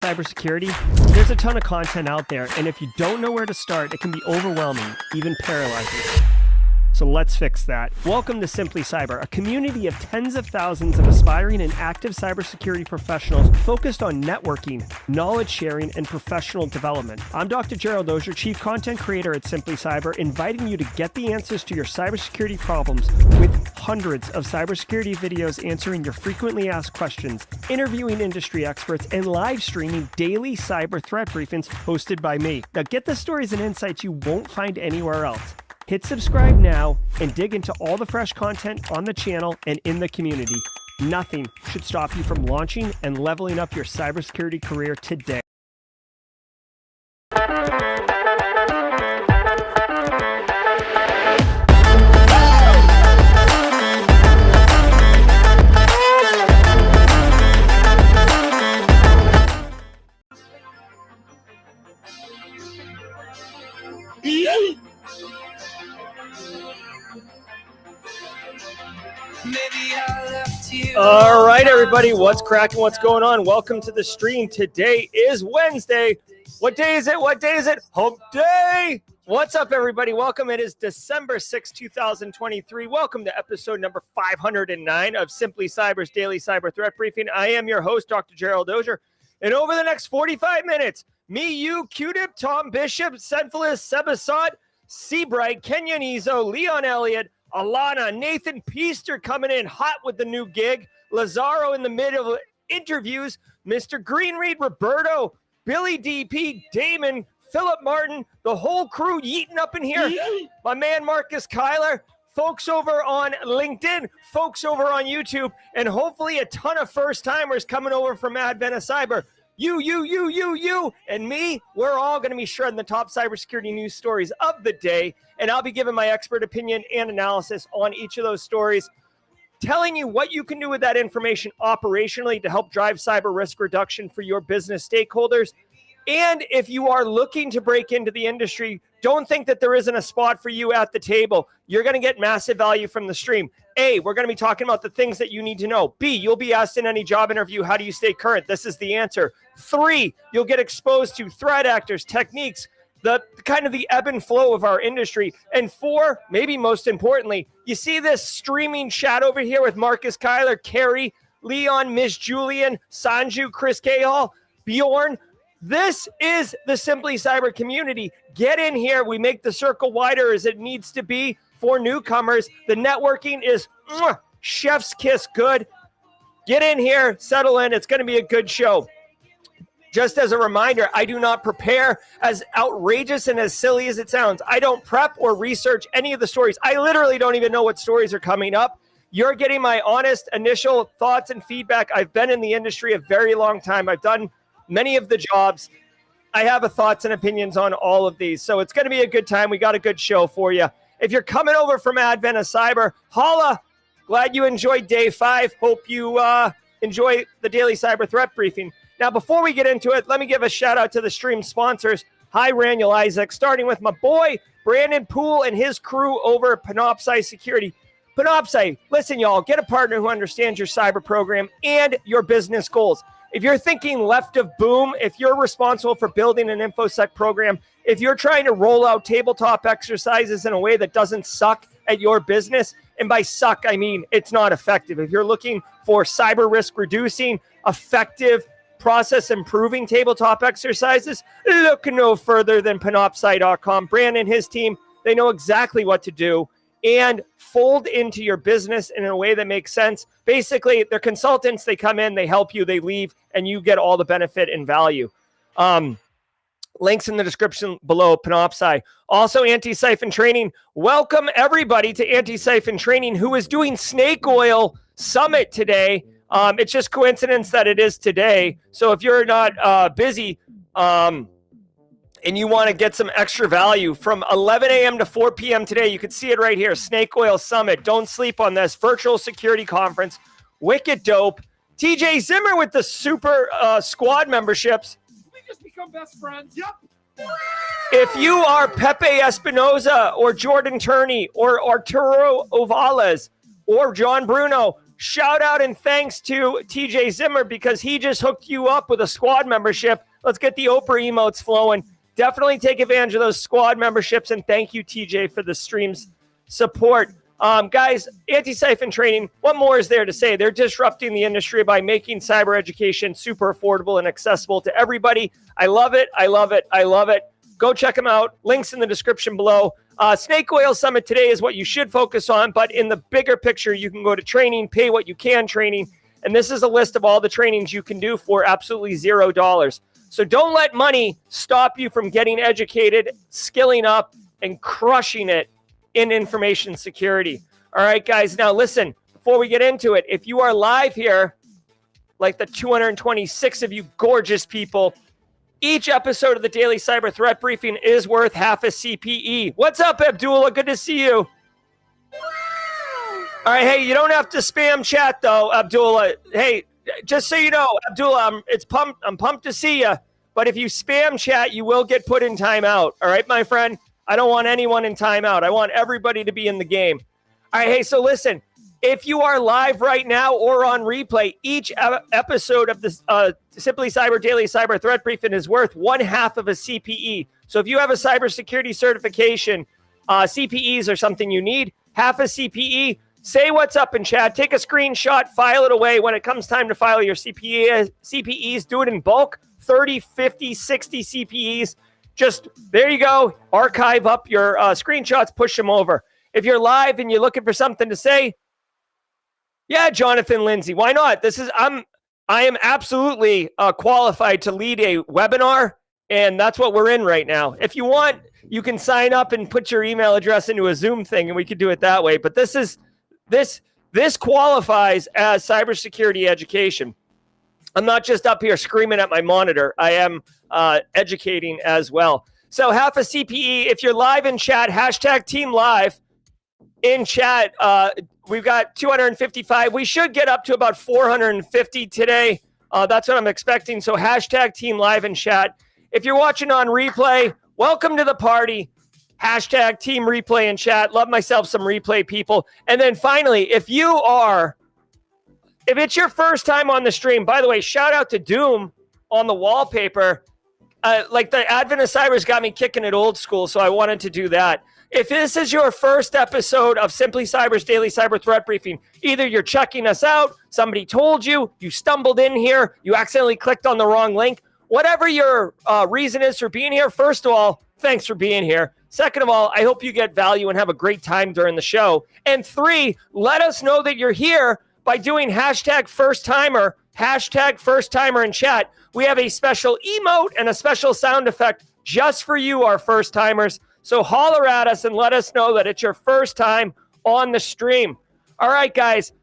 cybersecurity? There's a ton of content out there, and if you don't know where to start, it can be overwhelming, even paralyzing. So let's fix that. Welcome to Simply Cyber, a community of tens of thousands of aspiring and active cybersecurity professionals focused on networking, knowledge sharing, and professional development. I'm Dr. Gerald, Auger, Chief Content Creator at Simply Cyber, inviting you to get the answers to your cybersecurity problems with hundreds of cybersecurity videos answering your frequently asked questions, interviewing industry experts, and live streaming daily cyber threat briefings hosted by me. Now get the stories and insights you won't find anywhere else. Hit subscribe now and dig into all the fresh content on the channel and in the community. Nothing should stop you from launching and leveling up your cybersecurity career today. All right, everybody, what's cracking? What's going on? Welcome to the stream. Today is Wednesday. What day is it? What day is it? Hump Day. What's up, everybody? Welcome. It is December 6, 2023. Welcome to episode number 509 of Simply Cyber's Daily Cyber Threat Briefing. I am your host, Dr. Gerald Auger. And over the next 45 minutes, me, you, Q-Tip, Tom Bishop, Senfilus, Sebasad, Seabright, Kenyon Ezo, Leon Elliott, Alana, Nathan Peaster coming in hot with the new gig, Lazaro in the middle of interviews, Mr. Greenreed, Roberto, Billy DP, Damon, Philip Martin, the whole crew yeeting up in here. My man Marcus Kyler, folks over on LinkedIn, folks over on YouTube, and hopefully a ton of first-timers coming over from Advent of Cyber. You, and me, we're all going to be shredding the top cybersecurity news stories of the day, and I'll be giving my expert opinion and analysis on each of those stories, telling you what you can do with that information operationally to help drive cyber risk reduction for your business stakeholders. And if you are looking to break into the industry, don't think that there isn't a spot for you at the table. You're going to get massive value from the stream. A, we're going to be talking about the things that you need to know. B, you'll be asked in any job interview, how do you stay current? This is the answer. 3, you'll get exposed to threat actors, techniques, the kind of the ebb and flow of our industry. And 4, maybe most importantly, you see this streaming chat over here with Marcus Kyler, Carrie, Leon, Miss Julian, Sanju, Chris Cahall, Bjorn. This is the Simply Cyber community. Get in here. We make the circle wider as it needs to be for newcomers. The networking is chef's kiss good. Get in here, settle in. It's going to be a good show. Just as a reminder, I do not prepare, as outrageous and as silly as it sounds. I don't prep or research any of the stories. I literally don't even know what stories are coming up. You're getting my honest initial thoughts and feedback. I've been in the industry a very long time. I've done many of the jobs. I have thoughts and opinions on all of these. So it's going to be a good time. We got a good show for you. If you're coming over from Advent of Cyber, holla. Glad you enjoyed day 5. Hope you enjoy the daily cyber threat briefing. Now, before we get into it, let me give a shout out to the stream sponsors. Hi, Raniel Isaac, starting with my boy, Brandon Poole and his crew over at Panoptcy Security. Panoptcy, listen, y'all, get a partner who understands your cyber program and your business goals. If you're thinking left of boom, if you're responsible for building an InfoSec program, if you're trying to roll out tabletop exercises in a way that doesn't suck at your business, and by suck, I mean it's not effective. If you're looking for cyber risk reducing, effective, process improving tabletop exercises, look no further than panoptcy.com. Brandon and his team, they know exactly what to do and fold into your business in a way that makes sense. Basically, they're consultants. They come in, they help you, they leave, and you get all the benefit and value. Links in the description below, Panoptcy. Also, Antisyphon Training. Welcome, everybody, to Antisyphon Training, who is doing Snake Oil Summit today. It's just coincidence that it is today. So if you're not busy and you want to get some extra value from 11 a.m. to 4 p.m. today, you can see it right here, Snake Oil Summit. Don't sleep on this. Virtual security conference. Wicked dope. TJ Zimmer with the super squad memberships. We just become best friends. Yep. If you are Pepe Espinoza or Jordan Turney or Arturo Ovales or John Bruno, shout out and thanks to TJ Zimmer because he just hooked you up with a squad membership. Let's get the Oprah emotes flowing. Definitely take advantage of those squad memberships, and thank you, TJ, for the stream's support. Guys, Antisyphon training, what more is there to say? They're disrupting the industry by making cyber education super affordable and accessible to everybody. I love it. I love it. I love it. Go check them out. Links in the description below. Snake Oil Summit today is what you should focus on, but in the bigger picture, you can go to training, pay what you can training, and this is a list of all the trainings you can do for absolutely $0. So don't let money stop you from getting educated, skilling up, and crushing it in information security. All right, guys. Now, listen, before we get into it, if you are live here, like the 226 of you gorgeous people, each episode of the Daily Cyber Threat Briefing is worth half a CPE. What's up, Abdullah? Good to see you. All right, hey, you don't have to spam chat, though, Abdullah. Hey, just so you know, Abdullah, I'm pumped to see you, but if you spam chat, you will get put in timeout. All right, my friend? I don't want anyone in timeout. I want everybody to be in the game. All right, hey, so listen, if you are live right now or on replay, each episode of this Simply Cyber Daily Cyber Threat Briefing is worth 1/2 of a CPE. So if you have a cybersecurity certification, CPEs are something you need, half a CPE. Say what's up in chat. Take a screenshot, file it away. When it comes time to file your CPEs, do it in bulk, 30, 50, 60 CPEs. Just, there you go. Archive up your screenshots, push them over. If you're live and you're looking for something to say, yeah, Jonathan Lindsay, why not? I am absolutely qualified to lead a webinar, and that's what we're in right now. If you want, you can sign up and put your email address into a Zoom thing, and we could do it that way. But this qualifies as cybersecurity education. I'm not just up here screaming at my monitor. I am educating as well. So half a CPE. If you're live in chat, hashtag Team Live in chat. We've got 255. We should get up to about 450 today. That's what I'm expecting. So hashtag Team Live in chat. If you're watching on replay, welcome to the party. Hashtag Team Replay in chat. Love myself some replay people. And then finally, if it's your first time on the stream, by the way, shout out to Doom on the wallpaper. Like the Advent of Cyber's got me kicking it old school, so I wanted to do that. If this is your first episode of Simply Cyber's Daily Cyber Threat Briefing, either you're checking us out, somebody told you, you stumbled in here, you accidentally clicked on the wrong link, whatever your reason is for being here, first of all, thanks for being here. Second of all, I hope you get value and have a great time during the show. And 3, let us know that you're here by doing hashtag first timer in chat. We have a special emote and a special sound effect just for you, our first timers. So holler at us and let us know that it's your first time on the stream. All right, guys,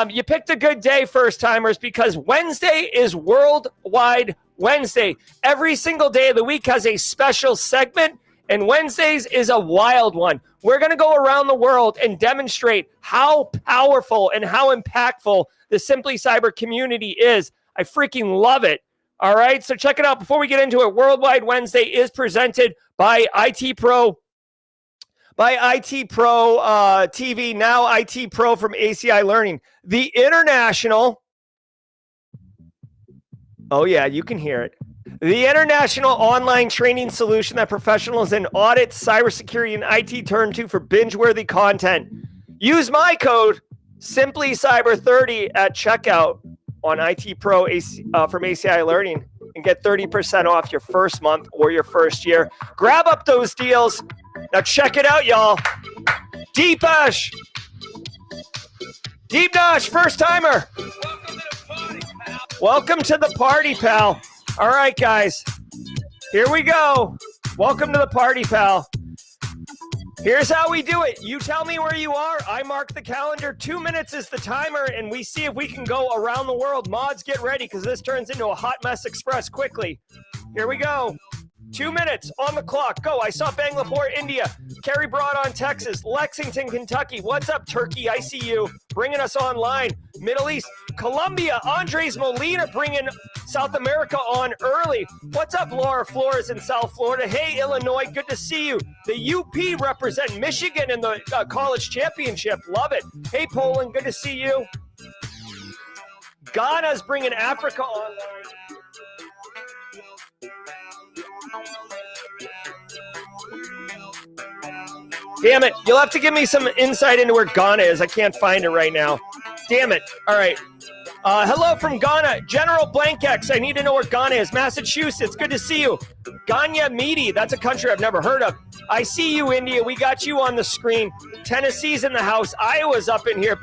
you picked a good day, first timers, because Wednesday is Worldwide Wednesday. Every single day of the week has a special segment, and Wednesdays is a wild one. We're going to go around the world and demonstrate how powerful and how impactful the Simply Cyber community is. I freaking love it. All right, so check it out. Before we get into it, Worldwide Wednesday is presented by IT Pro TV, now IT Pro from ACI Learning. The international, oh yeah, you can hear it. The international online training solution that professionals in audit, cybersecurity, and IT turn to for binge-worthy content. Use my code, SimplyCyber30 at checkout on IT Pro from ACI Learning and get 30% off your first month or your first year. Grab up those deals. Now check it out, y'all. Deep Dash, first timer. Welcome to the party, pal. All right, guys. Here we go. Welcome to the party, pal. Here's how we do it. You tell me where you are. I mark the calendar. 2 minutes is the timer, and we see if we can go around the world. Mods, get ready, because this turns into a hot mess express quickly. Here we go. 2 minutes on the clock. Go. I saw Bangalore, India. Kerry Broad on Texas. Lexington, Kentucky. What's up, Turkey? I see you. Bringing us online. Middle East. Colombia. Andres Molina bringing South America on early. What's up, Laura Flores in South Florida? Hey, Illinois. Good to see you. The UP represent Michigan in the college championship. Love it. Hey, Poland. Good to see you. Ghana's bringing Africa online. Damn it. You'll have to give me some insight into where Ghana is. I can't find it right now. Damn it. All right. Hello from Ghana. General Blankex. I need to know where Ghana is. Massachusetts. Good to see you. Ganya Meaty. That's a country I've never heard of. I see you, India. We got you on the screen. Tennessee's in the house. Iowa's up in here.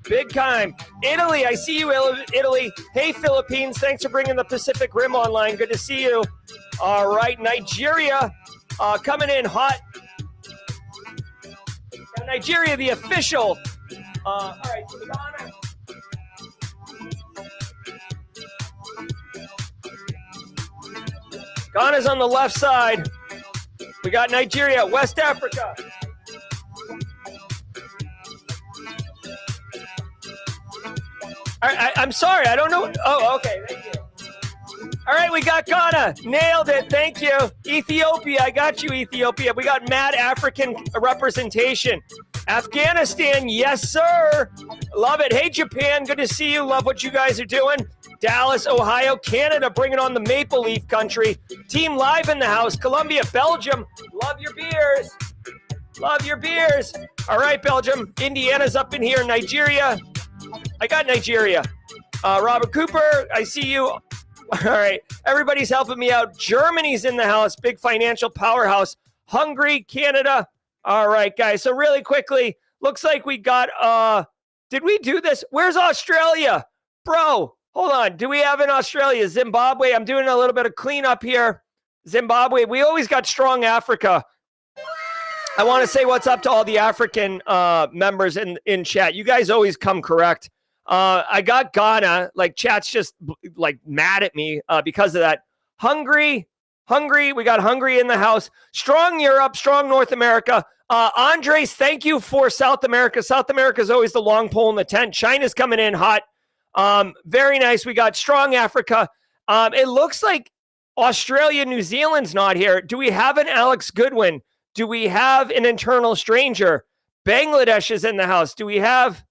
Big time. Italy. I see you, Italy. Hey, Philippines. Thanks for bringing the Pacific Rim online. Good to see you. All right. Nigeria. Coming in hot. Nigeria, the official. All right, Ghana. Ghana's on the left side. We got Nigeria, West Africa. I'm sorry, I don't know. Oh, okay, thank you. All right, we got Ghana. Nailed it. Thank you. Ethiopia. I got you, Ethiopia. We got mad African representation. Afghanistan. Yes, sir. Love it. Hey, Japan. Good to see you. Love what you guys are doing. Dallas, Ohio, Canada, bringing on the Maple Leaf country. Team Live in the house. Colombia, Belgium. Love your beers. Love your beers. All right, Belgium. Indiana's up in here. Nigeria. I got Nigeria. Robert Cooper, I see you. All right, everybody's helping me out. Germany's in the house, big financial powerhouse. Hungary, Canada. All right, guys. So really quickly, looks like we got, did we do this? Where's Australia? Bro, hold on. Do we have in Australia? Zimbabwe. I'm doing a little bit of cleanup here. Zimbabwe. We always got strong Africa. I want to say what's up to all the African members in chat. You guys always come correct. I got Ghana, like chat's just like mad at me because of that. Hungary, we got Hungary in the house. Strong Europe, strong North America. Andres, thank you for South America. South America is always the long pole in the tent. China's coming in hot. Very nice. We got strong Africa. It looks like Australia, New Zealand's not here. Do we have an Alex Goodwin? Do we have an internal stranger? Bangladesh is in the house. Do we have...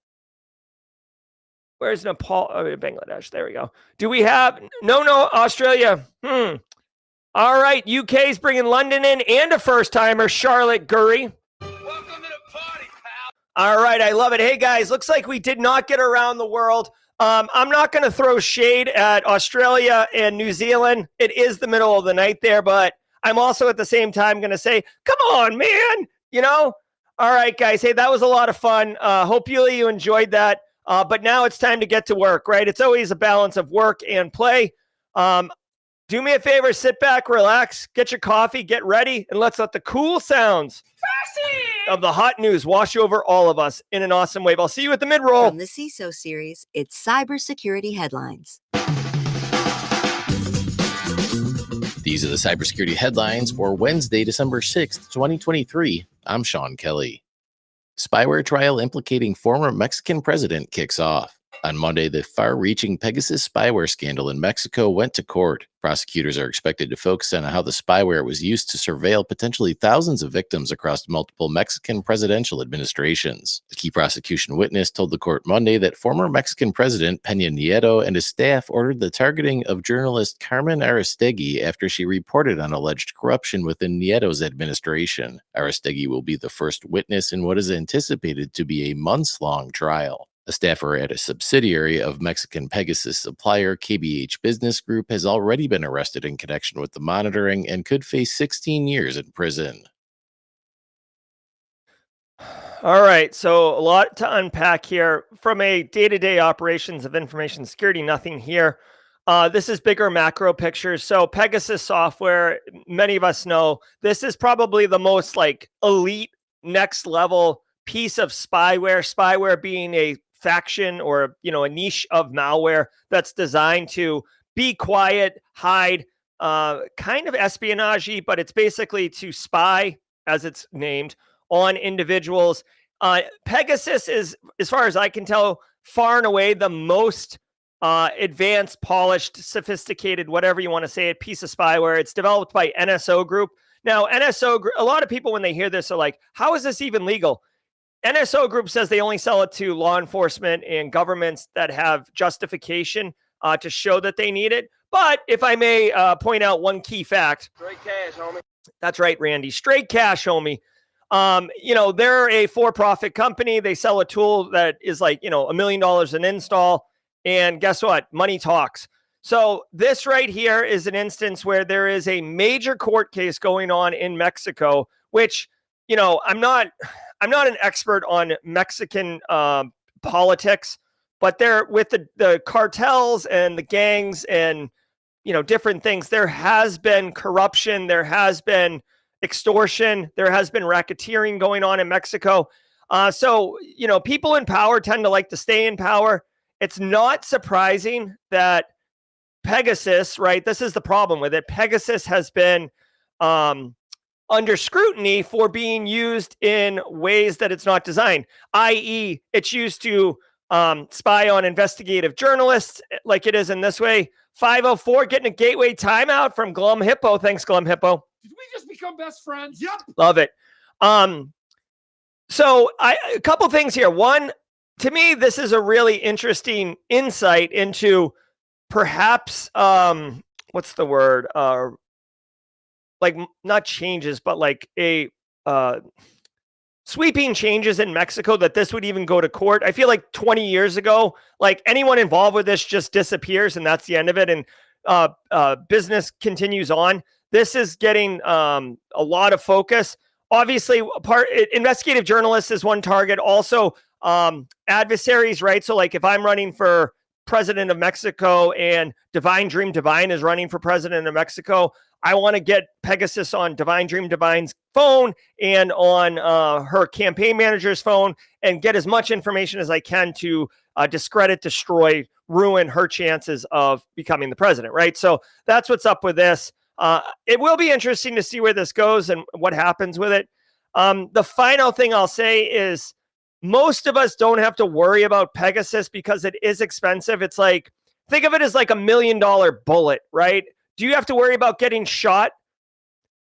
Where's Nepal? Oh, Bangladesh. There we go. Do we have... No, Australia. All right. UK's bringing London in and a first-timer, Charlotte Gurry. Welcome to the party, pal. All right. I love it. Hey, guys. Looks like we did not get around the world. I'm not going to throw shade at Australia and New Zealand. It is the middle of the night there, but I'm also at the same time going to say, come on, man. You know? All right, guys. Hey, that was a lot of fun. Hope you enjoyed that. But now it's time to get to work, right? It's always a balance of work and play. Do me a favor, sit back, relax, get your coffee, get ready, and let's let the cool sounds of the hot news wash over all of us in an awesome wave. I'll see you at the mid-roll. From the CISO series, it's cybersecurity headlines. These are the cybersecurity headlines for Wednesday, December 6th, 2023. I'm Sean Kelly. Spyware trial implicating former Mexican president kicks off. On Monday, the far-reaching Pegasus spyware scandal in Mexico went to court. Prosecutors are expected to focus on how the spyware was used to surveil potentially thousands of victims across multiple Mexican presidential administrations. The key prosecution witness told the court Monday that former Mexican President Peña Nieto and his staff ordered the targeting of journalist Carmen Aristegui after she reported on alleged corruption within Nieto's administration. Aristegui will be the first witness in what is anticipated to be a months-long trial. A staffer at a subsidiary of Mexican Pegasus supplier KBH Business Group has already been arrested in connection with the monitoring and could face 16 years in prison. All right, so a lot to unpack here. From a day-to-day operations of information security, nothing here. This is bigger macro pictures. So Pegasus software, many of us know, this is probably the most like elite next level piece of spyware being a faction or, a niche of malware that's designed to be quiet, hide, kind of espionage, but it's basically to spy, as it's named, on individuals. Pegasus is, as far as I can tell, far and away the most advanced, polished, sophisticated, whatever you want to say it, piece of spyware. It's developed by NSO Group. Now, NSO Group, a lot of people when they hear this are like, how is this even legal? NSO Group says they only sell it to law enforcement and governments that have justification to show that they need it. But if I may point out one key fact. Straight cash, homie. That's right, Randy. Straight cash, homie. They're a for-profit company. They sell a tool that is like, $1 million an install. And guess what? Money talks. So this right here is an instance where there is a major court case going on in Mexico, which, I'm not an expert on Mexican politics, but they're with the cartels and the gangs and, different things. There has been corruption. There has been extortion. There has been racketeering going on in Mexico. So people in power tend to like to stay in power. It's not surprising that Pegasus, right? This is the problem with it. Pegasus has been under scrutiny for being used in ways that it's not designed, i.e., it's used to spy on investigative journalists like it is in this way. 504 getting a gateway timeout from Glum Hippo. Thanks, Glum Hippo. Did we just become best friends? Yep. Love it. So a couple things here. One, to me, this is a really interesting insight into perhaps, what's the word? Like not changes, but like a sweeping changes in Mexico that this would even go to court. I feel like 20 years ago, like anyone involved with this just disappears and that's the end of it. And business continues on. This is getting a lot of focus. Obviously, investigative journalists is one target. Also, adversaries, right? So like if I'm running for president of Mexico and Divine Dream Divine is running for president of Mexico, I want to get Pegasus on Divine Dream Divine's phone and on her campaign manager's phone and get as much information as I can to discredit, destroy, ruin her chances of becoming the president, right? So that's what's up with this. It will be interesting to see where this goes and what happens with it. The final thing I'll say is most of us don't have to worry about Pegasus because it is expensive. It's like, think of it as like $1 million bullet, right? Do you have to worry about getting shot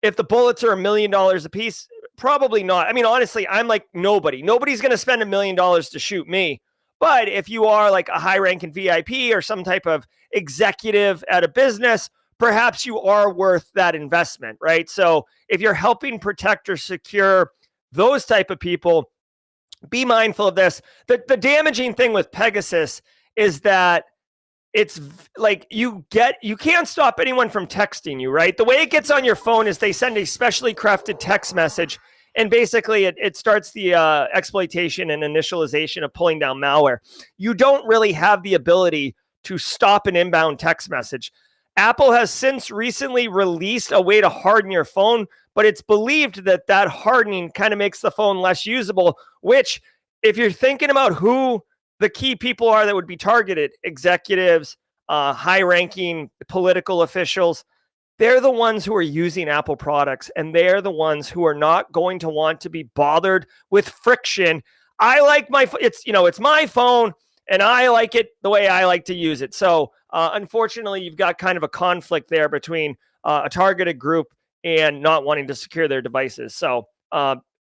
if the bullets are $1 million a piece? Probably not. I mean, honestly, I'm like nobody. Nobody's going to spend $1 million to shoot me. But if you are like a high-ranking VIP or some type of executive at a business, perhaps you are worth that investment, right? So if you're helping protect or secure those type of people, be mindful of this. The damaging thing with Pegasus is that it's like you can't stop anyone from texting you, right? The way it gets on your phone is they send a specially crafted text message, and basically it starts the exploitation and initialization of pulling down malware. You don't really have the ability to stop an inbound text message. Apple has since recently released a way to harden your phone, but it's believed that that hardening kind of makes the phone less usable, which if you're thinking about who the key people are that would be targeted, executives, high-ranking political officials, they're the ones who are using Apple products, and they're the ones who are not going to want to be bothered with friction. I like it's my phone, and I like it the way I like to use it. So unfortunately, you've got kind of a conflict there between a targeted group and not wanting to secure their devices. So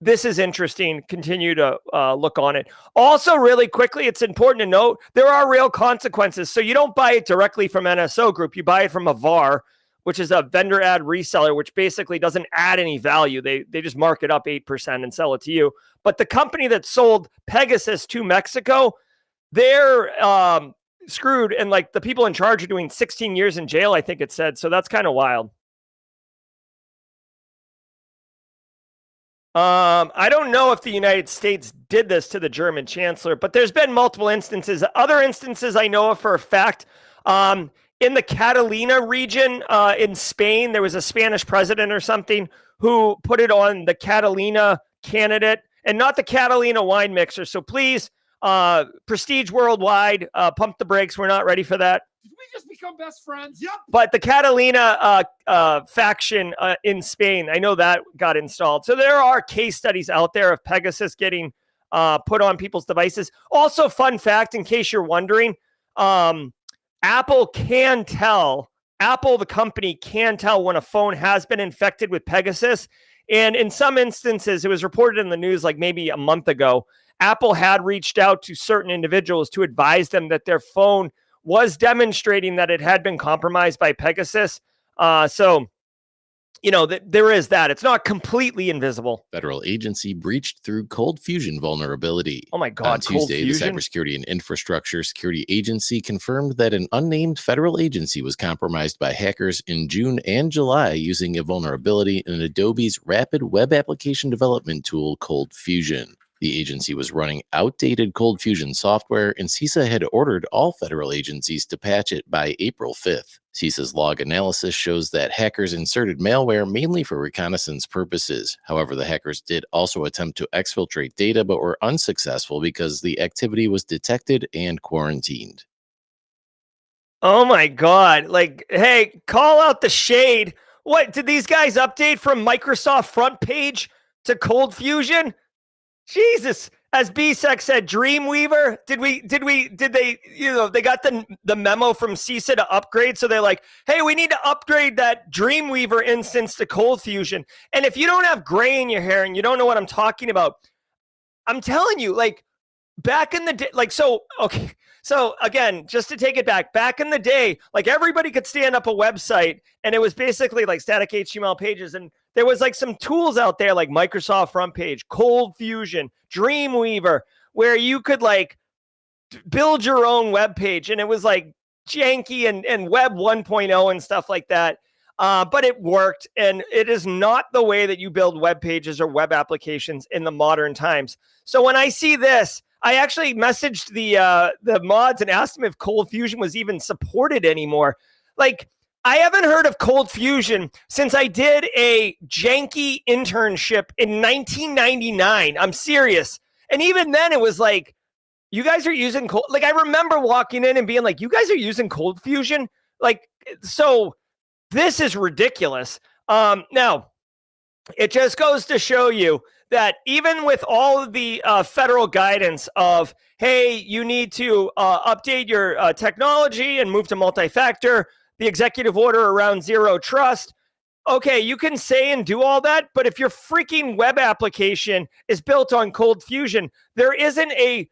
this is interesting. Continue to look on it. Also, really quickly, it's important to note there are real consequences. So you don't buy it directly from NSO Group. You buy it from a VAR, which is a vendor ad reseller, which basically doesn't add any value. They just mark it up 8% and sell it to you. But the company that sold Pegasus to Mexico, they're screwed. And like the people in charge are doing 16 years in jail, I think it said. So that's kind of wild. I don't know if the United States did this to the German chancellor, but there's been multiple instances. Other instances I know of for a fact. In the Catalina region in Spain, there was a Spanish president or something who put it on the Catalina candidate and not the Catalina wine mixer. So please, Prestige Worldwide, pump the brakes. We're not ready for that. Did we just become best friends? Yep. But the Catalina faction in Spain, I know that got installed. So there are case studies out there of Pegasus getting put on people's devices. Also, fun fact, in case you're wondering, Apple can tell Apple, the company, can tell when a phone has been infected with Pegasus. And in some instances, it was reported in the news like maybe a month ago, Apple had reached out to certain individuals to advise them that their phone was demonstrating that it had been compromised by Pegasus. So, there is that. It's not completely invisible. Federal agency breached through ColdFusion vulnerability. Oh my God, On Tuesday, the Cybersecurity and Infrastructure Security Agency confirmed that an unnamed federal agency was compromised by hackers in June and July using a vulnerability in Adobe's rapid web application development tool, ColdFusion. The agency was running outdated ColdFusion software, and CISA had ordered all federal agencies to patch it by April 5th. CISA's log analysis shows that hackers inserted malware mainly for reconnaissance purposes. However, the hackers did also attempt to exfiltrate data, but were unsuccessful because the activity was detected and quarantined. Oh my God. Like, hey, call out the shade. What, did these guys update from Microsoft front page to ColdFusion? Jesus, as BSEC said, Dreamweaver. Did they, they got the memo from CISA to upgrade. So they're like, hey, we need to upgrade that Dreamweaver instance to ColdFusion. And if you don't have gray in your hair and you don't know what I'm talking about, I'm telling you, like, back in the day, like, so, okay. So again, just to take it back in the day, like everybody could stand up a website and it was basically like static HTML pages. And there was like some tools out there like Microsoft front page, ColdFusion, Dreamweaver, where you could like build your own web page. And it was like janky and web 1.0 and stuff like that. But it worked, and it is not the way that you build web pages or web applications in the modern times. So when I see this, I actually messaged the mods and asked them if ColdFusion was even supported anymore. Like, I haven't heard of ColdFusion since I did a janky internship in 1999. I'm serious. And even then it was like, you guys are using like, I remember walking in and being like, you guys are using ColdFusion? Like, so this is ridiculous. Now, it just goes to show you that even with all of the federal guidance of, hey, you need to update your technology and move to multi-factor, the executive order around zero trust, okay, you can say and do all that, but if your freaking web application is built on ColdFusion, there isn't a,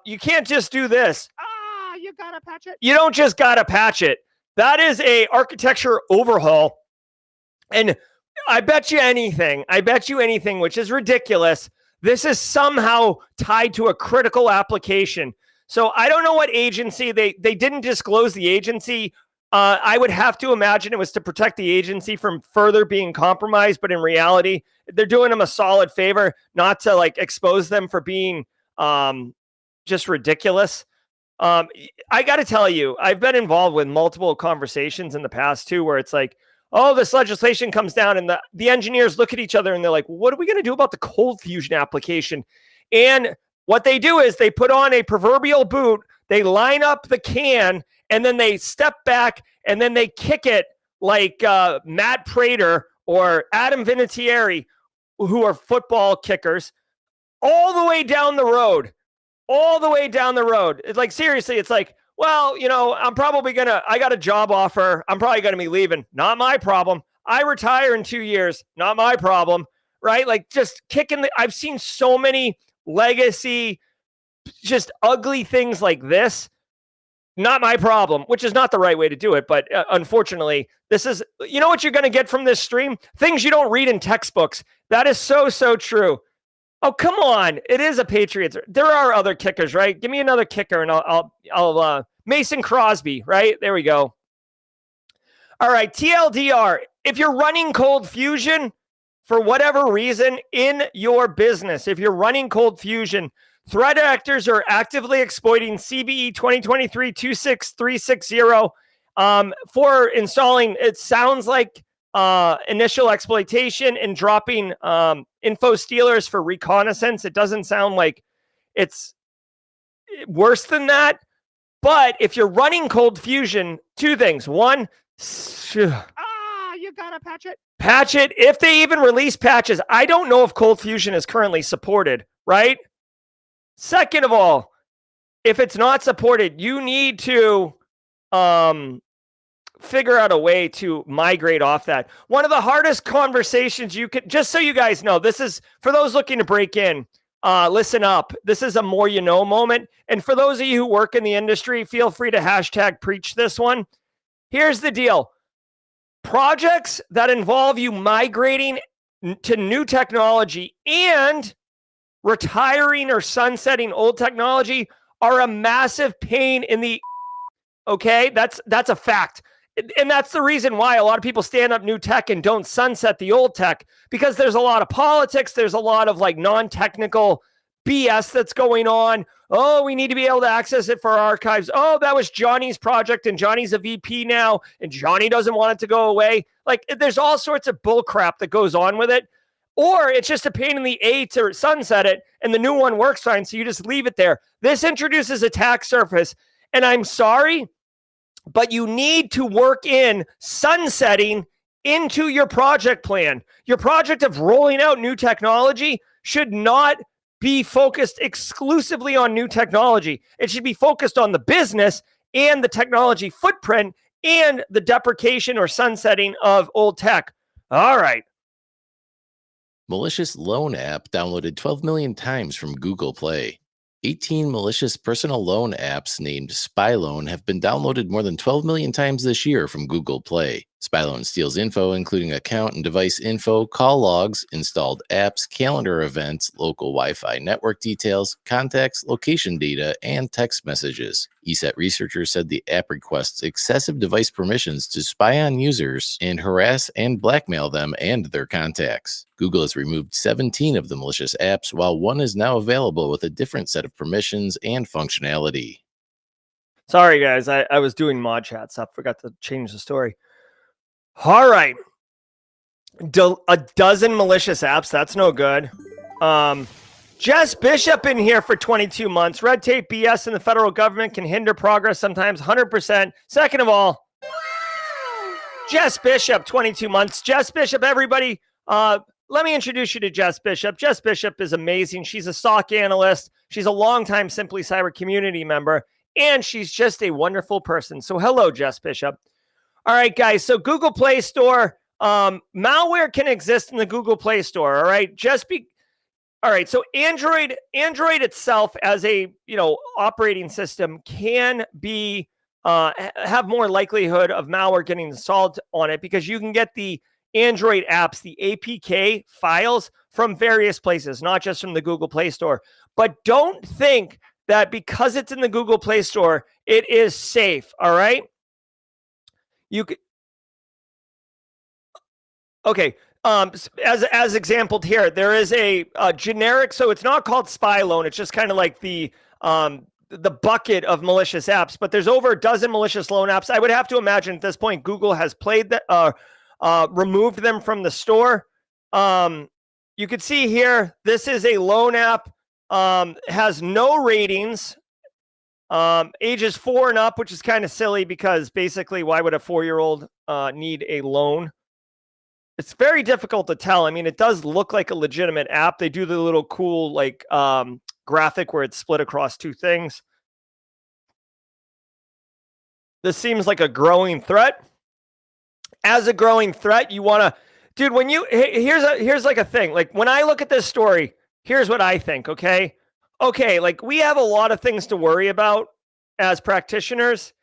you can't just do this. You gotta patch it. You don't just gotta patch it. That is a architecture overhaul. And I bet you anything, which is ridiculous, this is somehow tied to a critical application. So I don't know what agency, they didn't disclose the agency. I would have to imagine it was to protect the agency from further being compromised, but in reality, they're doing them a solid favor not to like expose them for being just ridiculous. I got to tell you, I've been involved with multiple conversations in the past too, where it's like, oh, this legislation comes down and the engineers look at each other and they're like, what are we going to do about the ColdFusion application? And what they do is they put on a proverbial boot, they line up the can, and then they step back and then they kick it like Matt Prater or Adam Vinatieri, who are football kickers, all the way down the road. It's like, seriously, it's like, well, I got a job offer. I'm probably going to be leaving. Not my problem. I retire in 2 years. Not my problem. Right? Like, just kicking I've seen so many legacy, just ugly things like this. Not my problem, which is not the right way to do it. But unfortunately, this is, what you're going to get from this stream? Things you don't read in textbooks. That is so, so true. Oh, come on. It is a Patriots. There are other kickers, right? Give me another kicker and I'll Mason Crosby, right? There we go. All right. TLDR. If you're running ColdFusion for whatever reason in your business, if you're running ColdFusion, threat actors are actively exploiting CVE 2023-26360 for installing, it sounds like, initial exploitation and dropping info stealers for reconnaissance. It doesn't sound like it's worse than that. But if you're running ColdFusion, two things. One, you gotta patch it. Patch it. If they even release patches, I don't know if ColdFusion is currently supported, right? Second of all, if it's not supported, you need to figure out a way to migrate off that. One of the hardest conversations you could, just so you guys know, this is for those looking to break in, listen up. This is a more you know moment. And for those of you who work in the industry, feel free to hashtag preach this one. Here's the deal. Projects that involve you migrating to new technology and retiring or sunsetting old technology are a massive pain in the, okay? That's a fact. And that's the reason why a lot of people stand up new tech and don't sunset the old tech, because there's a lot of politics. There's a lot of like non-technical BS that's going on. Oh, we need to be able to access it for our archives. Oh, that was Johnny's project and Johnny's a VP now and Johnny doesn't want it to go away. Like there's all sorts of bull crap that goes on with it. Or it's just a pain in the A to sunset it and the new one works fine, so you just leave it there. This introduces attack surface. And I'm sorry, but you need to work in sunsetting into your project plan. Your project of rolling out new technology should not be focused exclusively on new technology. It should be focused on the business and the technology footprint and the deprecation or sunsetting of old tech. All right. Malicious loan app downloaded 12 million times from Google Play. 18 malicious personal loan apps named SpyLoan have been downloaded more than 12 million times this year from Google Play. SpyLoan steals info, including account and device info, call logs, installed apps, calendar events, local Wi-Fi network details, contacts, location data, and text messages. ESET researchers said the app requests excessive device permissions to spy on users and harass and blackmail them and their contacts. Google has removed 17 of the malicious apps, while one is now available with a different set of permissions and functionality. Sorry, guys. I was doing mod chat stuff. Forgot to change the story. All right. A dozen malicious apps. That's no good. Jess Bishop in here for 22 months. Red tape BS in the federal government can hinder progress sometimes 100%. Second of all, Jess Bishop, 22 months. Jess Bishop, everybody, let me introduce you to Jess Bishop. Jess Bishop is amazing. She's a SOC analyst. She's a longtime Simply Cyber community member, and she's just a wonderful person. So hello, Jess Bishop. All right, guys. So Google Play Store, malware can exist in the Google Play Store. All right. All right. So Android itself as a, operating system can be, have more likelihood of malware getting installed on it, because you can get the Android apps, the APK files from various places, not just from the Google Play Store. But don't think that because it's in the Google Play Store, it is safe. All right. Okay. As exampled here, there is a generic, so it's not called SpyLoan. It's just kind of like the bucket of malicious apps, but there's over a dozen malicious loan apps. I would have to imagine at this point, Google has played that, removed them from the store. You can see here, this is a loan app, has no ratings, ages 4 and up, which is kind of silly because basically why would a 4-year-old need a loan? It's very difficult to tell. I mean, it does look like a legitimate app. They do the little cool like graphic where it's split across two things. This seems like a growing threat. As a growing threat, you want to, dude, when you, here's like a thing. Like when I look at this story, here's what I think, okay? Okay, like we have a lot of things to worry about as practitioners,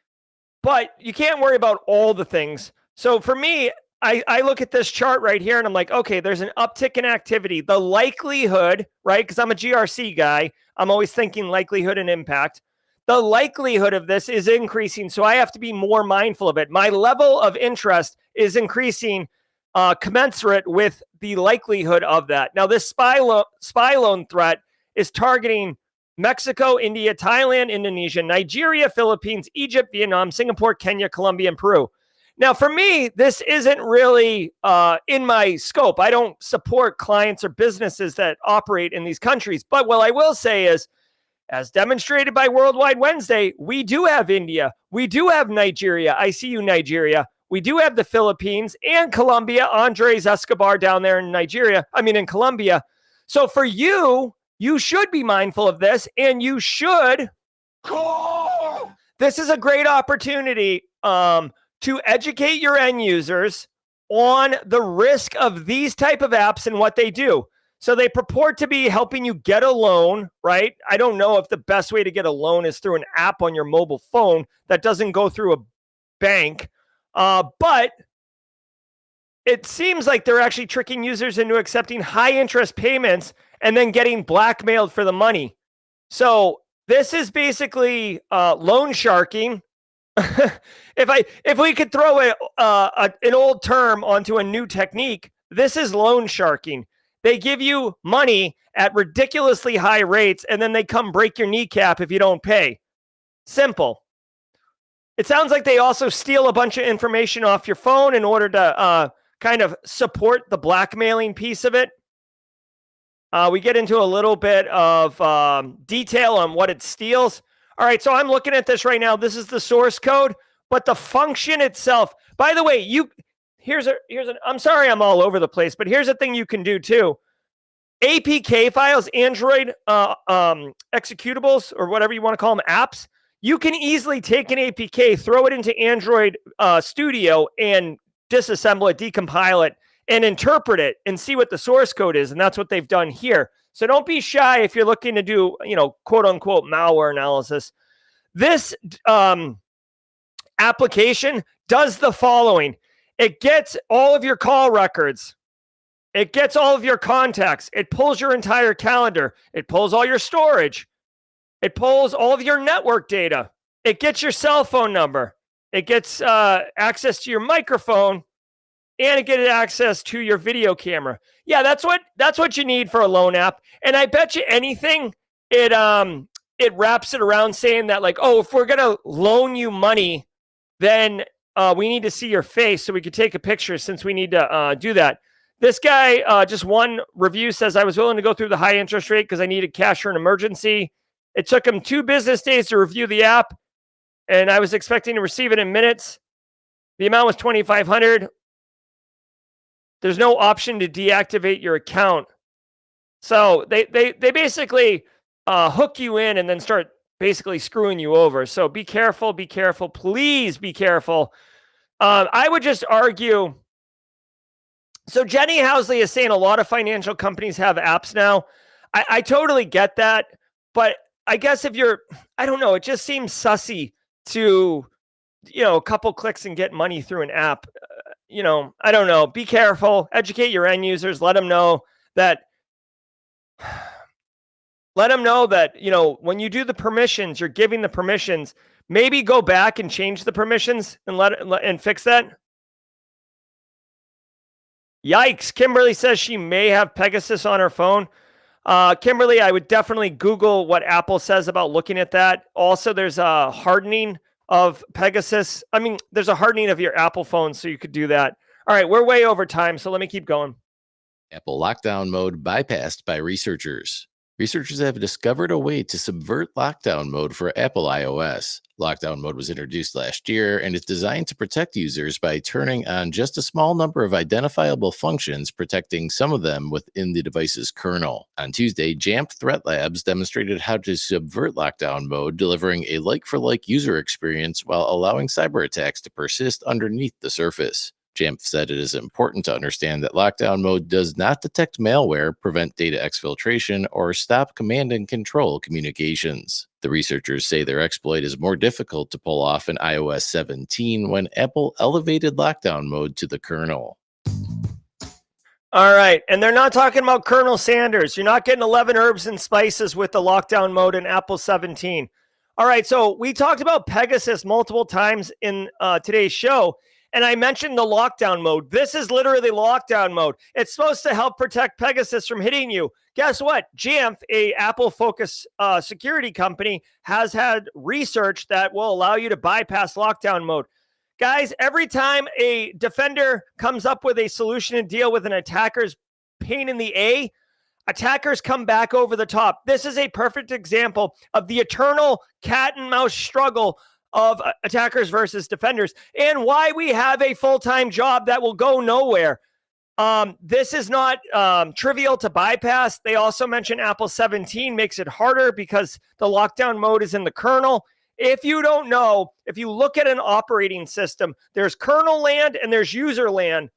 but you can't worry about all the things. So for me, I look at this chart right here and I'm like, okay, there's an uptick in activity. The likelihood, right? Because I'm a GRC guy. I'm always thinking likelihood and impact. The likelihood of this is increasing. So I have to be more mindful of it. My level of interest is increasing commensurate with the likelihood of that. Now, this SpyLoan threat is targeting Mexico, India, Thailand, Indonesia, Nigeria, Philippines, Egypt, Vietnam, Singapore, Kenya, Colombia, and Peru. Now, for me, this isn't really in my scope. I don't support clients or businesses that operate in these countries. But what I will say is, as demonstrated by Worldwide Wednesday, we do have India. We do have Nigeria. I see you, Nigeria. We do have the Philippines and Colombia. Andres Escobar down there in in Colombia. So for you, you should be mindful of this, and you should. This is a great opportunity to educate your end users on the risk of these type of apps and what they do. So they purport to be helping you get a loan, right? I don't know if the best way to get a loan is through an app on your mobile phone that doesn't go through a bank. But it seems like they're actually tricking users into accepting high interest payments and then getting blackmailed for the money. So this is basically loan sharking. If we could throw an old term onto a new technique, this is loan sharking. They give you money at ridiculously high rates, and then they come break your kneecap if you don't pay. Simple. It sounds like they also steal a bunch of information off your phone in order to kind of support the blackmailing piece of it. We get into a little bit of detail on what it steals. All right, so I'm looking at this right now. This is the source code, but the function itself. By the way, I'm sorry I'm all over the place, but here's a thing you can do too. APK files, Android executables, or whatever you want to call them, apps. You can easily take an APK, throw it into Android Studio, and disassemble it, decompile it, and interpret it and see what the source code is. And that's what they've done here. So don't be shy if you're looking to do, quote unquote malware analysis. This application does the following. It gets all of your call records. It gets all of your contacts. It pulls your entire calendar. It pulls all your storage. It pulls all of your network data. It gets your cell phone number. It gets access to your microphone, and it gets access to your video camera. Yeah, that's what you need for a loan app. And I bet you anything, it wraps it around saying that, like, oh, if we're gonna loan you money, then we need to see your face so we could take a picture, since we need to do that. This guy, just one review, says, I was willing to go through the high interest rate because I needed cash for an emergency. It took him 2 business days to review the app, and I was expecting to receive it in minutes. The amount was $2,500. There's no option to deactivate your account. So they basically hook you in and then start basically screwing you over. So be careful, please be careful. I would just argue. So Jenny Housley is saying a lot of financial companies have apps now. I totally get that. But I guess if I don't know, it just seems sussy to, a couple clicks and get money through an app. I don't know. Be careful. Educate your end users. Let them know that, when you do the permissions, you're giving the permissions. Maybe go back and change the permissions and fix that. Yikes. Kimberly says she may have Pegasus on her phone. Kimberly, I would definitely Google what Apple says about looking at that. Also, there's a hardening of Pegasus. I mean, there's a hardening of your Apple phone, so you could do that. All right, we're way over time, so let me keep going. Apple lockdown mode bypassed by researchers. Researchers have discovered a way to subvert lockdown mode for Apple iOS. Lockdown mode was introduced last year and is designed to protect users by turning on just a small number of identifiable functions, protecting some of them within the device's kernel. On Tuesday, Jamf Threat Labs demonstrated how to subvert lockdown mode, delivering a like-for-like user experience while allowing cyber attacks to persist underneath the surface. Jamf said it is important to understand that lockdown mode does not detect malware, prevent data exfiltration, or stop command and control communications. The researchers say their exploit is more difficult to pull off in iOS 17 when Apple elevated lockdown mode to the kernel. All right, and they're not talking about Colonel Sanders. You're not getting 11 herbs and spices with the lockdown mode in Apple 17. All right, so we talked about Pegasus multiple times in today's show. And I mentioned the lockdown mode. This is literally lockdown mode. It's supposed to help protect Pegasus from hitting you. Guess what? Jamf, a Apple-focused security company, has had research that will allow you to bypass lockdown mode. Guys, every time a defender comes up with a solution to deal with an attacker's pain in the A, attackers come back over the top. This is a perfect example of the eternal cat and mouse struggle of attackers versus defenders, and why we have a full-time job that will go nowhere. This is not trivial to bypass. They also mention Apple 17 makes it harder because the lockdown mode is in the kernel. If you don't know, if you look at an operating system, there's kernel land and there's user land.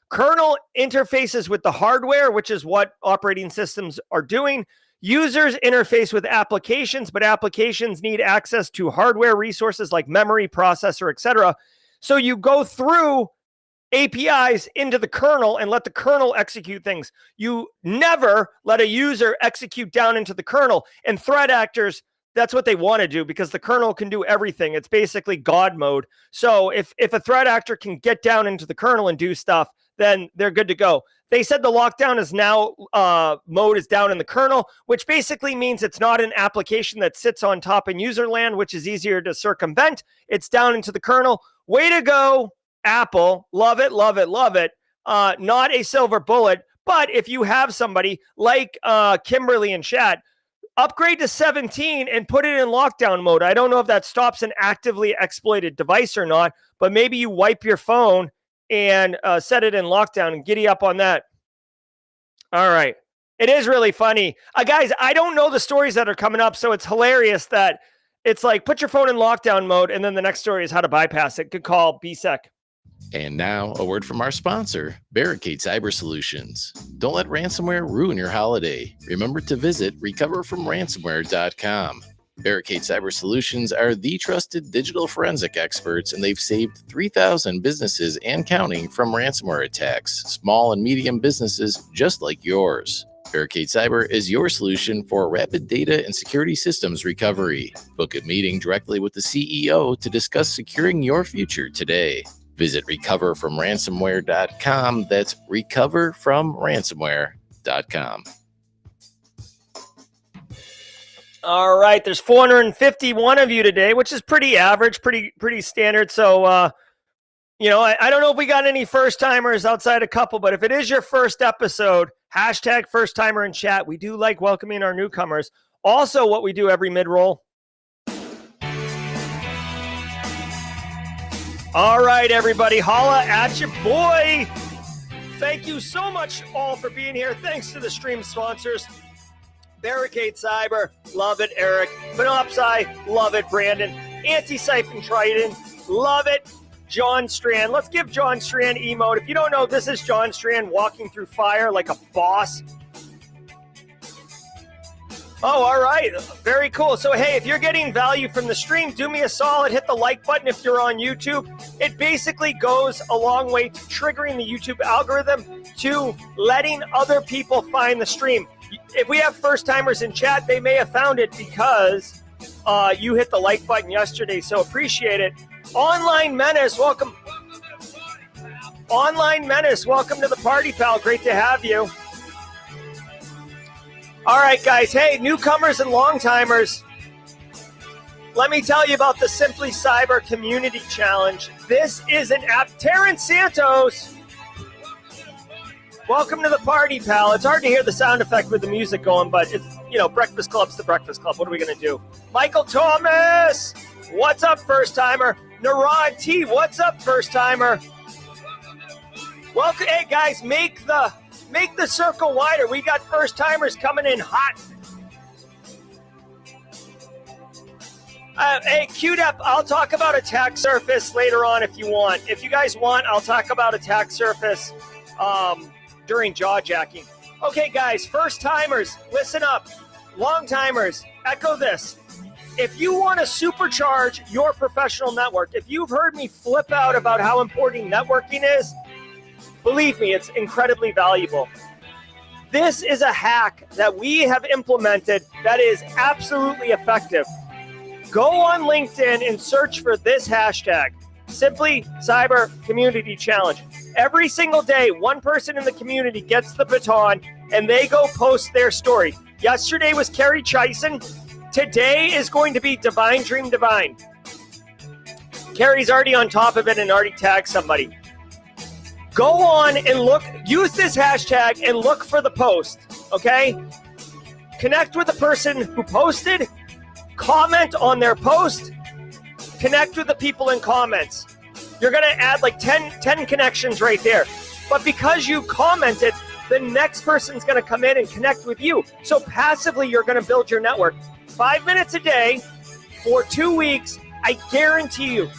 Kernel interfaces with the hardware, which is what operating systems are doing. Users interface with applications, but applications need access to hardware resources like memory, processor, etc. So you go through APIs into the kernel and let the kernel execute things. You never let a user execute down into the kernel. And threat actors, that's what they want to do because the kernel can do everything. It's basically God mode. So if a threat actor can get down into the kernel and do stuff, then they're good to go. They said the lockdown is now, mode is down in the kernel, which basically means it's not an application that sits on top in user land, which is easier to circumvent. It's down into the kernel. Way to go, Apple. Love it, love it, love it. Not a silver bullet, but if you have somebody like Kimberly in chat, upgrade to 17 and put it in lockdown mode. I don't know if that stops an actively exploited device or not, but maybe you wipe your phone and set it in lockdown and giddy up on that. All right. It is really funny. Guys, I don't know the stories that are coming up, so it's hilarious that it's like, put your phone in lockdown mode, and then the next story is how to bypass it. Good call, BSEC. And now, a word from our sponsor, Barricade Cyber Solutions. Don't let ransomware ruin your holiday. Remember to visit recoverfromransomware.com. Barricade Cyber Solutions are the trusted digital forensic experts, and they've saved 3,000 businesses and counting from ransomware attacks, small and medium businesses just like yours. Barricade Cyber is your solution for rapid data and security systems recovery. Book a meeting directly with the CEO to discuss securing your future today. Visit recoverfromransomware.com. That's recoverfromransomware.com. All right, there's 451 of you today, which is pretty average, pretty standard. So, I don't know if we got any first-timers outside a couple, but if it is your first episode, hashtag first-timer in chat. We do like welcoming our newcomers. Also, what we do every mid-roll. All right, everybody, holla at your boy. Thank you so much all for being here. Thanks to the stream sponsors. Barricade Cyber, love it, Eric. Panoptcy, love it, Brandon. Antisyphon Triton, love it, John Strand. Let's give John Strand emote. If you don't know, this is John Strand walking through fire like a boss. Oh, all right. Very cool. So, hey, if you're getting value from the stream, do me a solid. Hit the like button if you're on YouTube. It basically goes a long way to triggering the YouTube algorithm to letting other people find the stream. If we have first-timers in chat, they may have found it because you hit the like button yesterday, so appreciate it. Online Menace, welcome. Online Menace, welcome to the party, pal. Great to have you. All right, guys. Hey, newcomers and long-timers, let me tell you about the Simply Cyber Community Challenge. This is an app. Terrence Santos, welcome to the party, pal. It's hard to hear the sound effect with the music going, but it's, Breakfast Club's the Breakfast Club. What are we going to do? Michael Thomas, what's up, first-timer? Narad T, what's up, first-timer? Welcome. Hey, guys, make the circle wider. We got first-timers coming in hot. Hey, QDEP, I'll talk about attack surface later on if you want. If you guys want, I'll talk about attack surface during jaw jacking. Okay, guys, first-timers, listen up. Long-timers, echo this. If you want to supercharge your professional network, if you've heard me flip out about how important networking is, believe me, it's incredibly valuable. This is a hack that we have implemented that is absolutely effective. Go on LinkedIn and search for this hashtag, Simply Cyber Community Challenge. Every single day, one person in the community gets the baton and they go post their story. Yesterday was Carrie Chison. Today is going to be Divine Dream Divine. Carrie's already on top of it and already tagged somebody. Go on and look, use this hashtag and look for the post, okay? Connect with the person who posted, comment on their post, connect with the people in comments. You're going to add like 10 connections right there. But because you commented, the next person's going to come in and connect with you. So passively, you're going to build your network. 5 minutes a day, for 2 weeks. I guarantee you,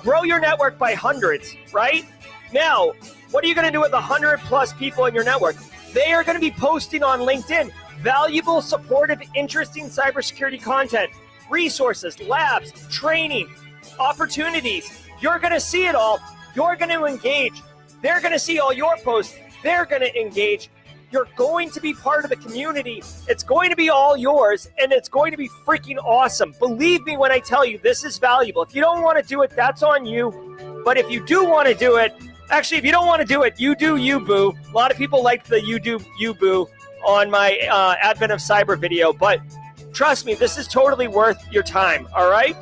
grow your network by hundreds, right? Now, what are you going to do with 100 plus people in your network? They are going to be posting on LinkedIn valuable, supportive, interesting cybersecurity content, resources, labs, training, opportunities. You're going to see it all. You're going to engage. They're going to see all your posts. They're going to engage. You're going to be part of the community. It's going to be all yours, and it's going to be freaking awesome. Believe me when I tell you, this is valuable. If you don't want to do it, that's on you. But if you do want to do it, actually, if you don't want to do it, you do you, boo. A lot of people like the you do you, boo on my Advent of Cyber video, but trust me, this is totally worth your time, all right?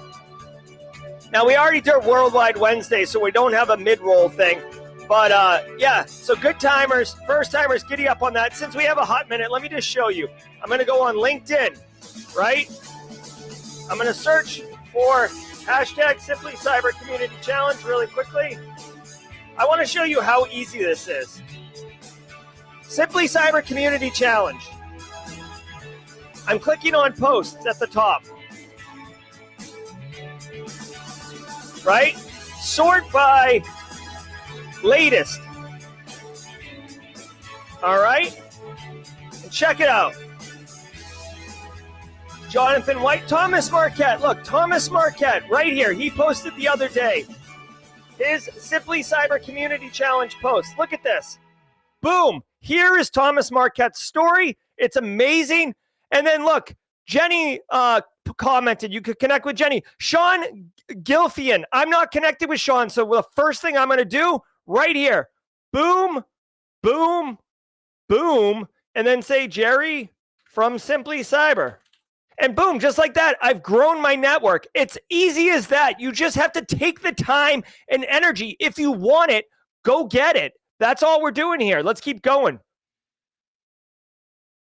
Now, we already did Worldwide Wednesday, so we don't have a mid-roll thing. But, yeah, so good timers, first timers, giddy up on that. Since we have a hot minute, let me just show you. I'm going to go on LinkedIn, right? I'm going to search for hashtag Simply Cyber Community Challenge really quickly. I want to show you how easy this is. Simply Cyber Community Challenge. I'm clicking on posts at the top. Right? Sort by latest. All right? And check it out. Jonathan White, Thomas Marquette. Look, Thomas Marquette right here. He posted the other day his Simply Cyber Community Challenge post. Look at this. Boom. Here is Thomas Marquette's story. It's amazing. And then look, Jenny commented. You could connect with Jenny. Sean Gilfian. I'm not connected with Sean. So the first thing I'm going to do right here, boom, boom, boom, and then say Jerry from Simply Cyber. And boom, just like that, I've grown my network. It's easy as that. You just have to take the time and energy. If you want it, go get it. That's all we're doing here. Let's keep going.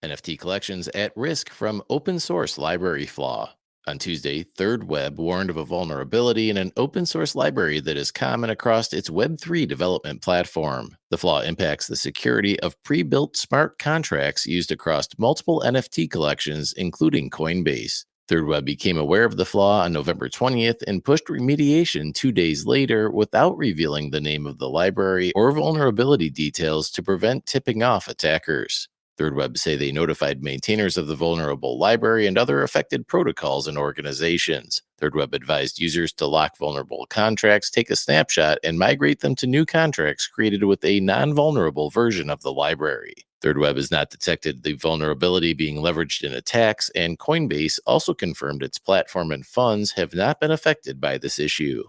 NFT collections at risk from open source library flaw. On Tuesday, Third Web warned of a vulnerability in an open source library that is common across its Web3 development platform. The flaw impacts the security of pre-built smart contracts used across multiple NFT collections, including Coinbase. Third Web became aware of the flaw on November 20th and pushed remediation 2 days later without revealing the name of the library or vulnerability details to prevent tipping off attackers. Third Web say they notified maintainers of the vulnerable library and other affected protocols and organizations. Third Web advised users to lock vulnerable contracts, take a snapshot, and migrate them to new contracts created with a non-vulnerable version of the library. Third Web has not detected the vulnerability being leveraged in attacks, and Coinbase also confirmed its platform and funds have not been affected by this issue.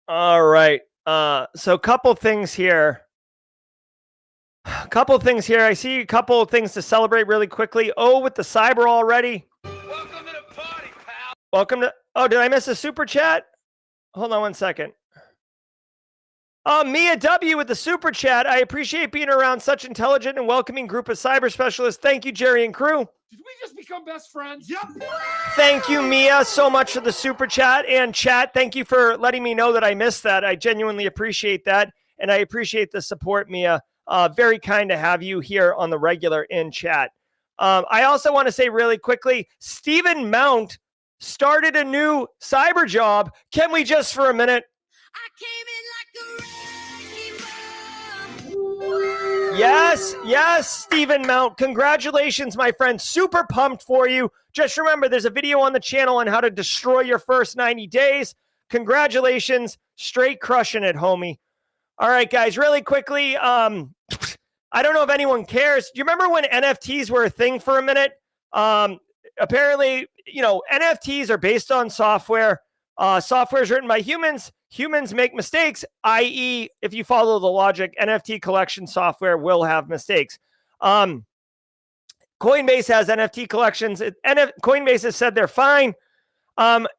All right. So a couple things here. I see a couple of things to celebrate really quickly. Oh, with the cyber already. Welcome to the party, pal. Welcome to. Oh, did I miss a super chat? Hold on one second. Mia W with the super chat. I appreciate being around such intelligent and welcoming group of cyber specialists. Thank you, Jerry and crew. Did we just become best friends? Yep. Thank you, Mia, so much for the super chat. And chat, thank you for letting me know that I missed that. I genuinely appreciate that. And I appreciate the support, Mia. Very kind to have you here on the regular in chat. I also want to say really quickly, Stephen Mount started a new cyber job. Can we just for a minute? Yes, Stephen Mount. Congratulations, my friend. Super pumped for you. Just remember, there's a video on the channel on how to destroy your first 90 days. Congratulations. Straight crushing it, homie. All right, guys, really quickly. I don't know if anyone cares. Do you remember when NFTs were a thing for a minute? Apparently, NFTs are based on software. Software is written by humans. Humans make mistakes, i.e., if you follow the logic, NFT collection software will have mistakes. Coinbase has NFT collections. Coinbase has said they're fine.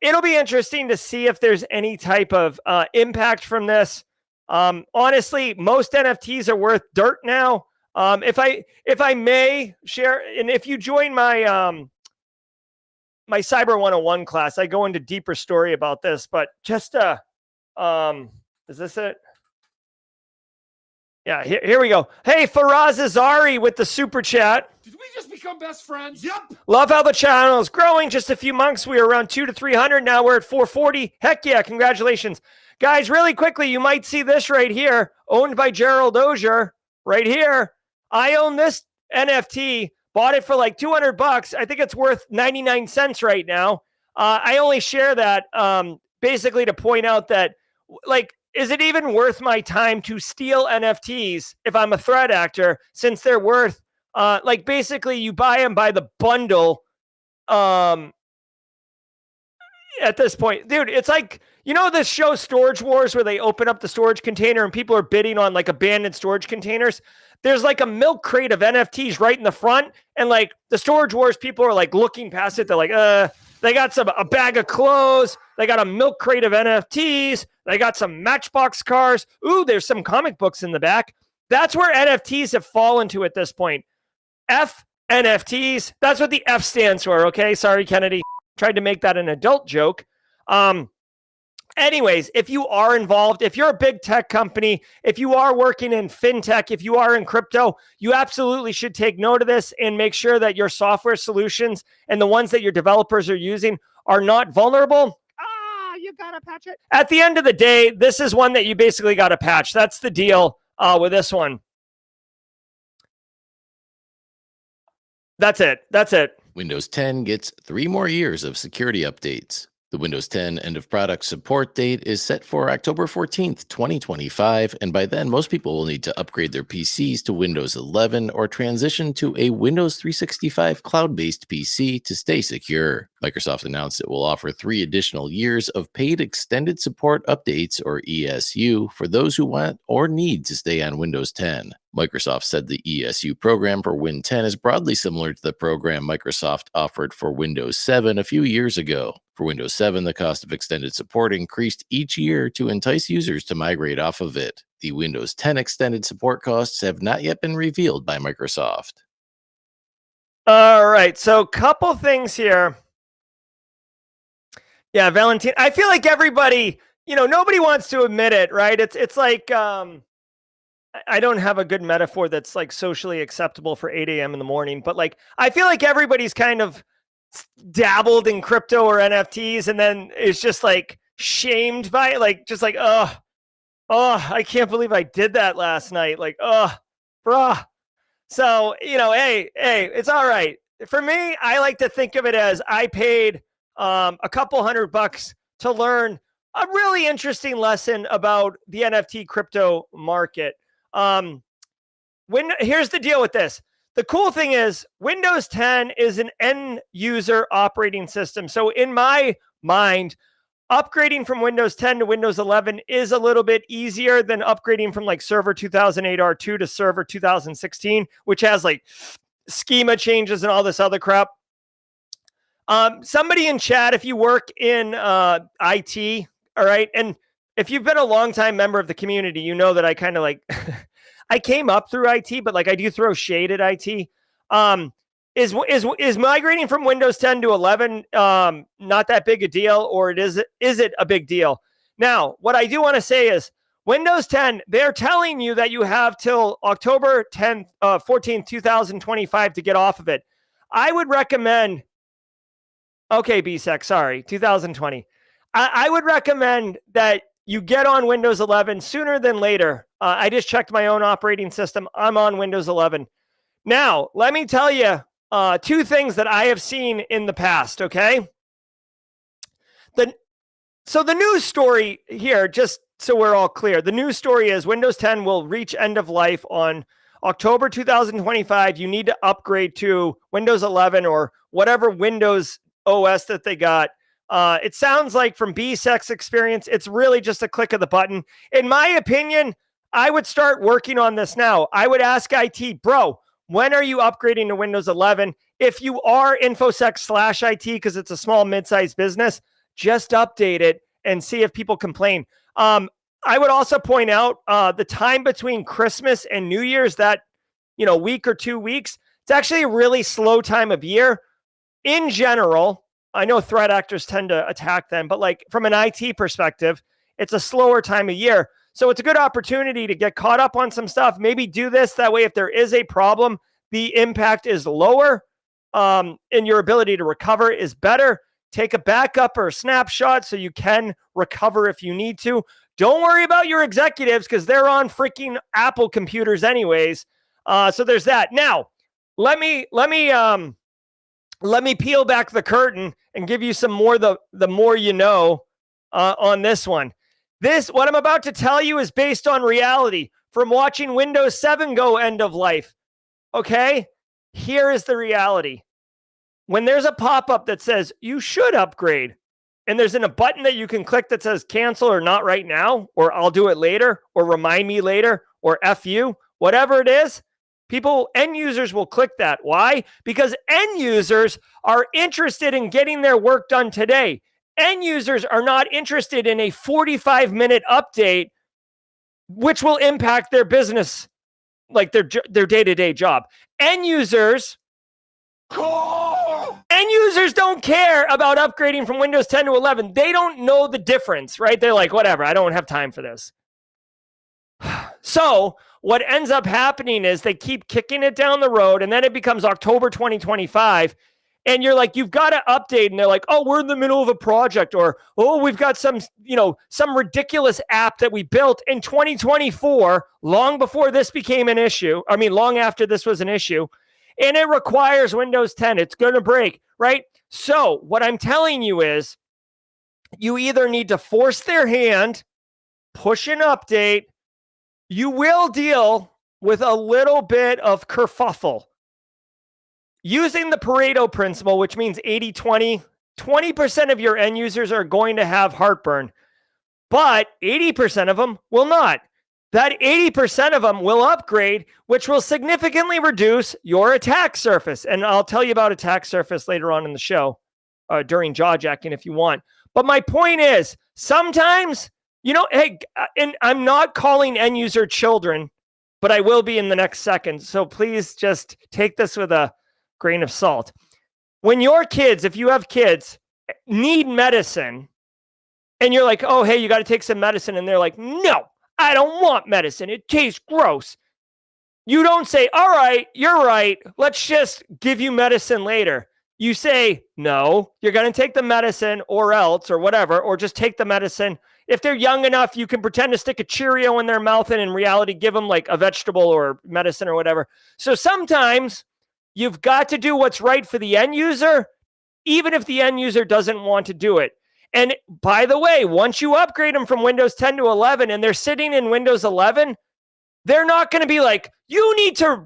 It'll be interesting to see if there's any type of impact from this. Honestly, most NFTs are worth dirt now. If I may share, and if you join my my Cyber 101 class, I go into deeper story about this, but just is this it? Yeah, here we go. Hey, Faraz Azari with the super chat. Did we just become best friends? Yep. Love how the channel is growing. Just a few months, we were around 200 to 300. Now we're at 440. Heck yeah, congratulations. Guys, really quickly, you might see this right here, owned by Gerald Auger, right here. I own this NFT, bought it for like $200. I think it's worth 99 cents right now. I only share that basically to point out that, like, is it even worth my time to steal NFTs if I'm a threat actor, since they're worth, like, basically you buy them by the bundle at this point. Dude, it's like, you know this show Storage Wars where they open up the storage container and people are bidding on like abandoned storage containers? There's like a milk crate of NFTs right in the front, and like the Storage Wars people are like looking past it. They're like, they got a bag of clothes. They got a milk crate of NFTs. They got some Matchbox cars. Ooh, there's some comic books in the back. That's where NFTs have fallen to at this point. F NFTs. That's what the F stands for. Okay. Sorry, Kennedy. Tried to make that an adult joke. Anyways, if you are involved, if you're a big tech company, if you are working in fintech, if you are in crypto, you absolutely should take note of this and make sure that your software solutions and the ones that your developers are using are not vulnerable. You gotta patch it. At the end of the day, this is one that you basically gotta patch. That's the deal with this one. That's it. Windows 10 gets 3 more years of security updates. The Windows 10 end of product support date is set for October 14th, 2025, and by then most people will need to upgrade their PCs to Windows 11 or transition to a Windows 365 cloud-based PC to stay secure. Microsoft announced it will offer 3 additional years of paid extended support updates, or ESU, for those who want or need to stay on Windows 10. Microsoft said the ESU program for Win 10 is broadly similar to the program Microsoft offered for Windows 7 a few years ago. For Windows 7, the cost of extended support increased each year to entice users to migrate off of it. The Windows 10 extended support costs have not yet been revealed by Microsoft. All right, so couple things here. Yeah, Valentine, I feel like everybody, nobody wants to admit it, right? It's like, I don't have a good metaphor that's like socially acceptable for 8 a.m. in the morning, but like, I feel like everybody's kind of dabbled in crypto or NFTs and then is just like shamed by it, like just like, oh, I can't believe I did that last night. Like, bruh. So, hey, it's all right. For me, I like to think of it as I paid a couple $100 to learn a really interesting lesson about the NFT crypto market. Here's the deal with this. The cool thing is Windows 10 is an end user operating system. So in my mind, upgrading from Windows 10 to Windows 11 is a little bit easier than upgrading from like Server 2008 R2 to Server 2016, which has like schema changes and all this other crap. Somebody in chat, if you work in IT, all right, and if you've been a long-time member of the community, you know that I kind of like, I came up through IT, but like I do throw shade at IT. Is migrating from Windows 10 to 11 not that big a deal, or is it a big deal? Now, what I do want to say is Windows 10, they're telling you that you have till October 14th, 2025 to get off of it. I would recommend, okay, BSEC, sorry, 2020. I would recommend that you get on Windows 11 sooner than later. I just checked my own operating system. I'm on Windows 11. Now, let me tell you 2 things that I have seen in the past, okay? So the news story here, just so we're all clear, the news story is Windows 10 will reach end of life on October 2025. You need to upgrade to Windows 11 or whatever Windows OS that they got. It sounds like from BSEC's experience, it's really just a click of the button. In my opinion, I would start working on this now. I would ask IT, bro, when are you upgrading to Windows 11? If you are InfoSec/IT, because it's a small mid-sized business, just update it and see if people complain. I would also point out the time between Christmas and New Year's, that week or 2 weeks, it's actually a really slow time of year. In general, I know threat actors tend to attack them, but like from an IT perspective, it's a slower time of year. So it's a good opportunity to get caught up on some stuff. Maybe do this. That way, if there is a problem, the impact is lower and your ability to recover is better. Take a backup or a snapshot so you can recover if you need to. Don't worry about your executives because they're on freaking Apple computers anyways. So there's that. Now, let me peel back the curtain and give you some more the more you know on this one. What I'm about to tell you is based on reality from watching Windows 7 go end of life. Okay? Here is the reality. When there's a pop-up that says you should upgrade, and there's a button that you can click that says cancel or not right now, or I'll do it later, or remind me later, or F you, whatever it is, end users will click that. Why? Because end users are interested in getting their work done today. End users are not interested in a 45-minute update, which will impact their business, like their day-to-day job. End users don't care about upgrading from Windows 10 to 11. They don't know the difference, right? They're like, whatever, I don't have time for this. So what ends up happening is they keep kicking it down the road, and then it becomes October 2025, and you're like, you've got to update, and they're like, oh, we're in the middle of a project, or, oh, we've got some ridiculous app that we built in 2024, long before this became an issue. I mean, long after this was an issue, and it requires Windows 10. It's going to break, right? So what I'm telling you is you either need to force their hand, push an update. You will deal with a little bit of kerfuffle. Using the Pareto principle, which means 80-20, 20% of your end users are going to have heartburn, but 80% of them will not. That 80% of them will upgrade, which will significantly reduce your attack surface. And I'll tell you about attack surface later on in the show, during jaw jacking if you want. But my point is, sometimes, hey, and I'm not calling end user children, but I will be in the next second. So please just take this with a grain of salt. When your kids, if you have kids, need medicine, and you're like, oh, hey, you got to take some medicine. And they're like, no, I don't want medicine. It tastes gross. You don't say, all right, you're right. Let's just give you medicine later. You say, no, you're going to take the medicine or else, or whatever, or just take the medicine. If they're young enough, you can pretend to stick a Cheerio in their mouth and in reality give them like a vegetable or medicine or whatever. So sometimes you've got to do what's right for the end user, even if the end user doesn't want to do it. And by the way, once you upgrade them from Windows 10 to 11 and they're sitting in Windows 11, they're not going to be like, you need to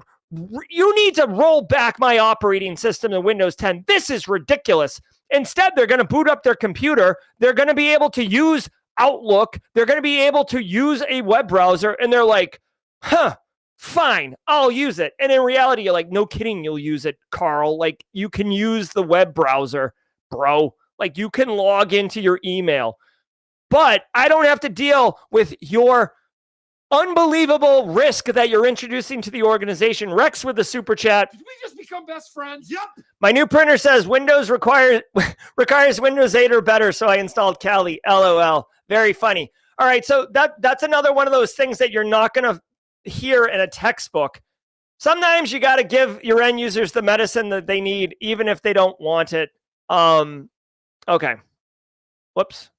roll back my operating system to Windows 10. This is ridiculous. Instead, they're going to boot up their computer. They're going to be able to use Outlook. They're going to be able to use a web browser. And they're like, fine, I'll use it. And in reality, you're like, no kidding, you'll use it, Carl. Like, you can use the web browser, bro. Like, you can log into your email. But I don't have to deal with your unbelievable risk that you're introducing to the organization. Rex with the super chat. Did we just become best friends? Yep. My new printer says Windows requires Windows 8 or better, so I installed Kali. LOL. Very funny. All right, so that's another one of those things that you're not going to hear in a textbook. Sometimes you got to give your end users the medicine that they need, even if they don't want it. Okay. Whoops.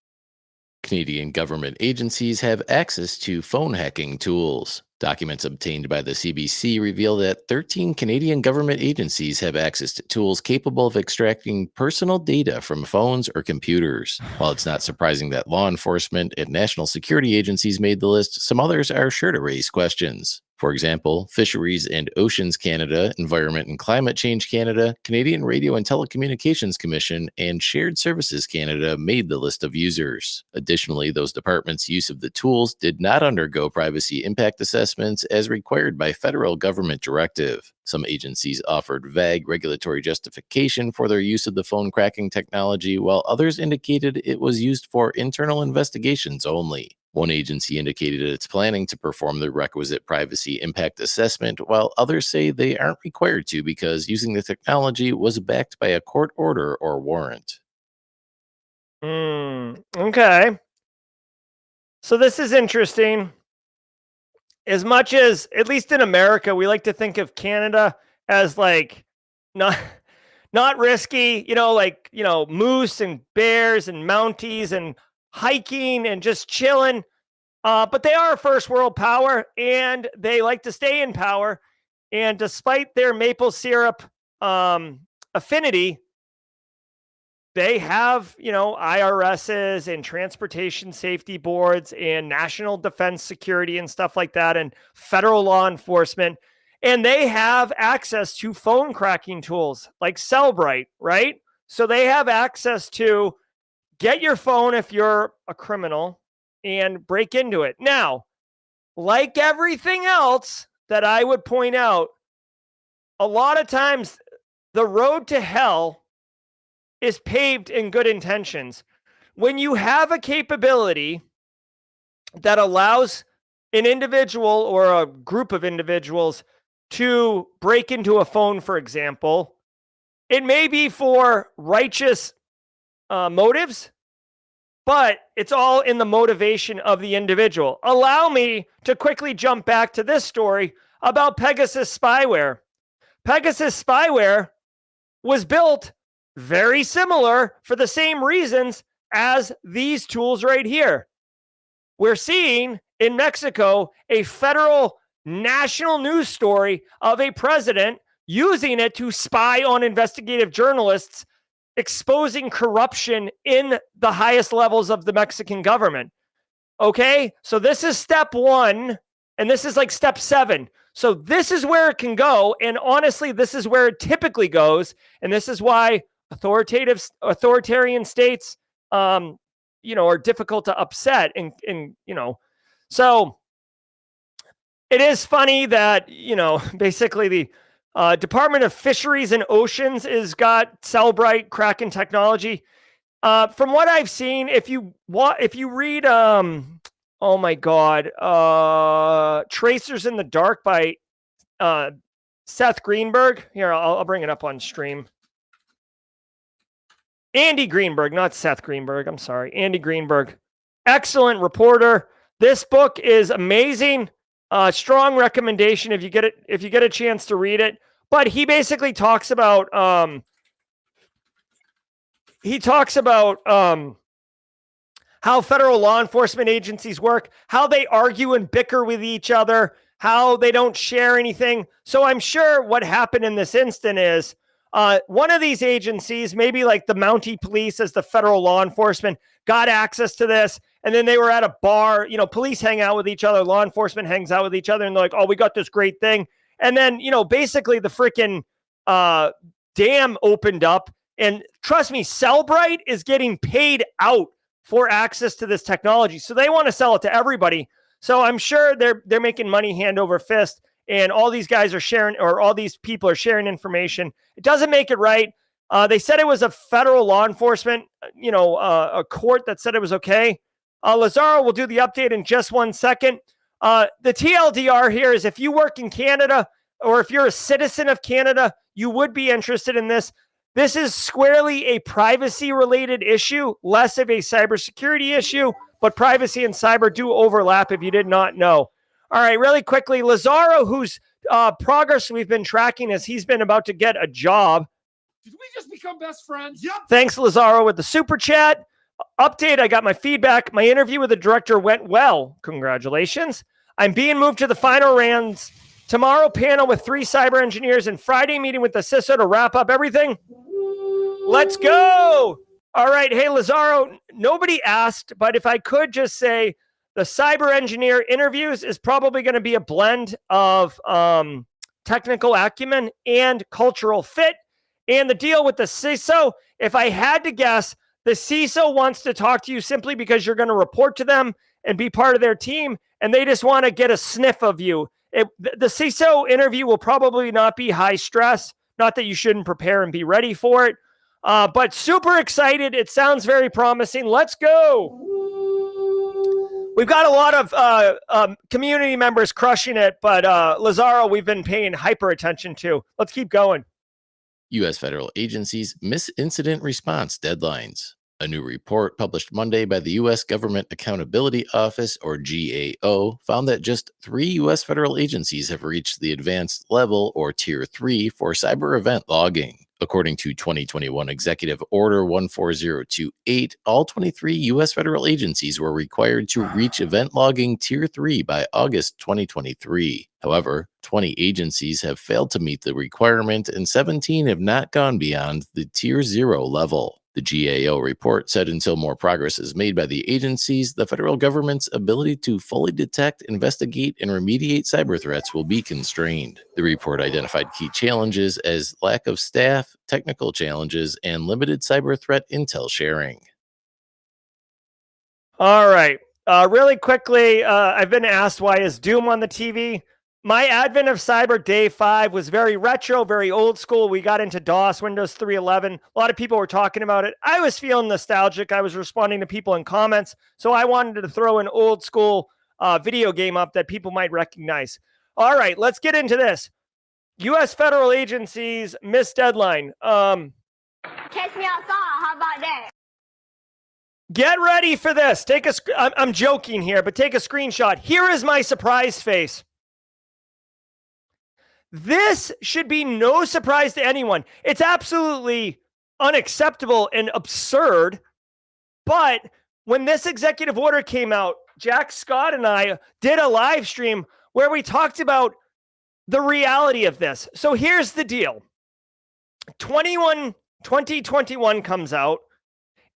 Canadian government agencies have access to phone hacking tools. Documents obtained by the CBC reveal that 13 Canadian government agencies have access to tools capable of extracting personal data from phones or computers. While it's not surprising that law enforcement and national security agencies made the list, some others are sure to raise questions. For example, Fisheries and Oceans Canada, Environment and Climate Change Canada, Canadian Radio and Telecommunications Commission, and Shared Services Canada made the list of users. Additionally, those departments' use of the tools did not undergo privacy impact assessments as required by federal government directive. Some agencies offered vague regulatory justification for their use of the phone cracking technology, while others indicated it was used for internal investigations only. One agency indicated it's planning to perform the requisite privacy impact assessment, while others say they aren't required to because using the technology was backed by a court order or warrant. Okay. So this is interesting. as much as, at least in America, we like to think of Canada as like not risky, moose and bears and mounties and hiking and just chilling. But they are a first world power, and they like to stay in power. And despite their maple syrup affinity, they have, IRSs and transportation safety boards and national defense security and stuff like that, and federal law enforcement. And they have access to phone cracking tools like Cellbrite, right? So they have access to get your phone if you're a criminal and break into it. Now, like everything else that I would point out, a lot of times the road to hell is paved in good intentions. When you have a capability that allows an individual or a group of individuals to break into a phone, for example, it may be for righteous motives, but it's all in the motivation of the individual. Allow me to quickly jump back to this story about Pegasus spyware. Pegasus spyware was built very similar for the same reasons as these tools right here. We're seeing in Mexico a federal national news story of a president using it to spy on investigative journalists, exposing corruption in the highest levels of the Mexican government. Okay, so this is step 1, and this is like step 7. So this is where it can go, and honestly, this is where it typically goes, and this is why authoritarian states, are difficult to upset, and so it is funny that basically the Department of Fisheries and Oceans is got Cellbrite Kraken technology. From what I've seen, if you read, oh my God, Tracers in the Dark by Seth Greenberg. Here, I'll bring it up on stream. Andy Greenberg, not Seth Greenberg. I'm sorry, Andy Greenberg. Excellent reporter. This book is amazing. Strong recommendation if you get a chance to read it. But he basically talks about how federal law enforcement agencies work, how they argue and bicker with each other, how they don't share anything. So I'm sure what happened in this instant is one of these agencies, maybe like the Mountie Police as the federal law enforcement, got access to this. And then they were at a bar, police hang out with each other, law enforcement hangs out with each other, and they're like, oh, we got this great thing. And then, basically the freaking dam opened up. And trust me, Cellbrite is getting paid out for access to this technology. So they want to sell it to everybody. So I'm sure they're making money hand over fist. And all these guys are sharing, or all these people are sharing information. It doesn't make it right. They said it was a federal law enforcement, a court that said it was okay. Lazaro will do the update in just 1 second. The TLDR here is if you work in Canada or if you're a citizen of Canada, you would be interested in this. This is squarely a privacy-related issue, less of a cybersecurity issue, but privacy and cyber do overlap if you did not know. All right, really quickly, Lazaro, whose progress we've been tracking as he's been about to get a job. Did we just become best friends? Yep. Thanks, Lazaro, with the super chat. Update, I got my feedback. My interview with the director went well. Congratulations. I'm being moved to the final rounds. Tomorrow panel with 3 cyber engineers and Friday meeting with the CISO to wrap up everything. Let's go. All right. Hey, Lazaro, nobody asked, but if I could just say the cyber engineer interviews is probably going to be a blend of technical acumen and cultural fit. And the deal with the CISO, if I had to guess, the CISO wants to talk to you simply because you're going to report to them and be part of their team, and they just want to get a sniff of you. The CISO interview will probably not be high stress, not that you shouldn't prepare and be ready for it, but super excited. It sounds very promising. Let's go. We've got a lot of community members crushing it, but Lazaro, we've been paying hyper attention to. Let's keep going. U.S. federal agencies miss incident response deadlines. A new report published Monday by the U.S. Government Accountability Office, or GAO, found that just 3 U.S. federal agencies have reached the advanced level, or Tier 3, for cyber event logging. According to 2021 Executive Order 14028, all 23 U.S. federal agencies were required to reach event logging Tier 3 by August 2023. However, 20 agencies have failed to meet the requirement, and 17 have not gone beyond the Tier 0 level. The GAO report said until more progress is made by the agencies, the federal government's ability to fully detect, investigate, and remediate cyber threats will be constrained. The report identified key challenges as lack of staff, technical challenges, and limited cyber threat intel sharing. All right. Really quickly, I've been asked, why is Doom on the TV? My advent of cyber day 5 was very retro, very old school. We got into DOS, Windows 3.11. A lot of people were talking about it. I was feeling nostalgic. I was responding to people in comments. So I wanted to throw an old school video game up that people might recognize. All right, let's get into this. U.S. federal agencies missed deadline. Catch me outside. How about that? Get ready for this. I'm joking here, but take a screenshot. Here is my surprise face. This should be no surprise to anyone. It's absolutely unacceptable and absurd. But when this executive order came out, Jack Scott and I did a live stream where we talked about the reality of this. So here's the deal. 2021 comes out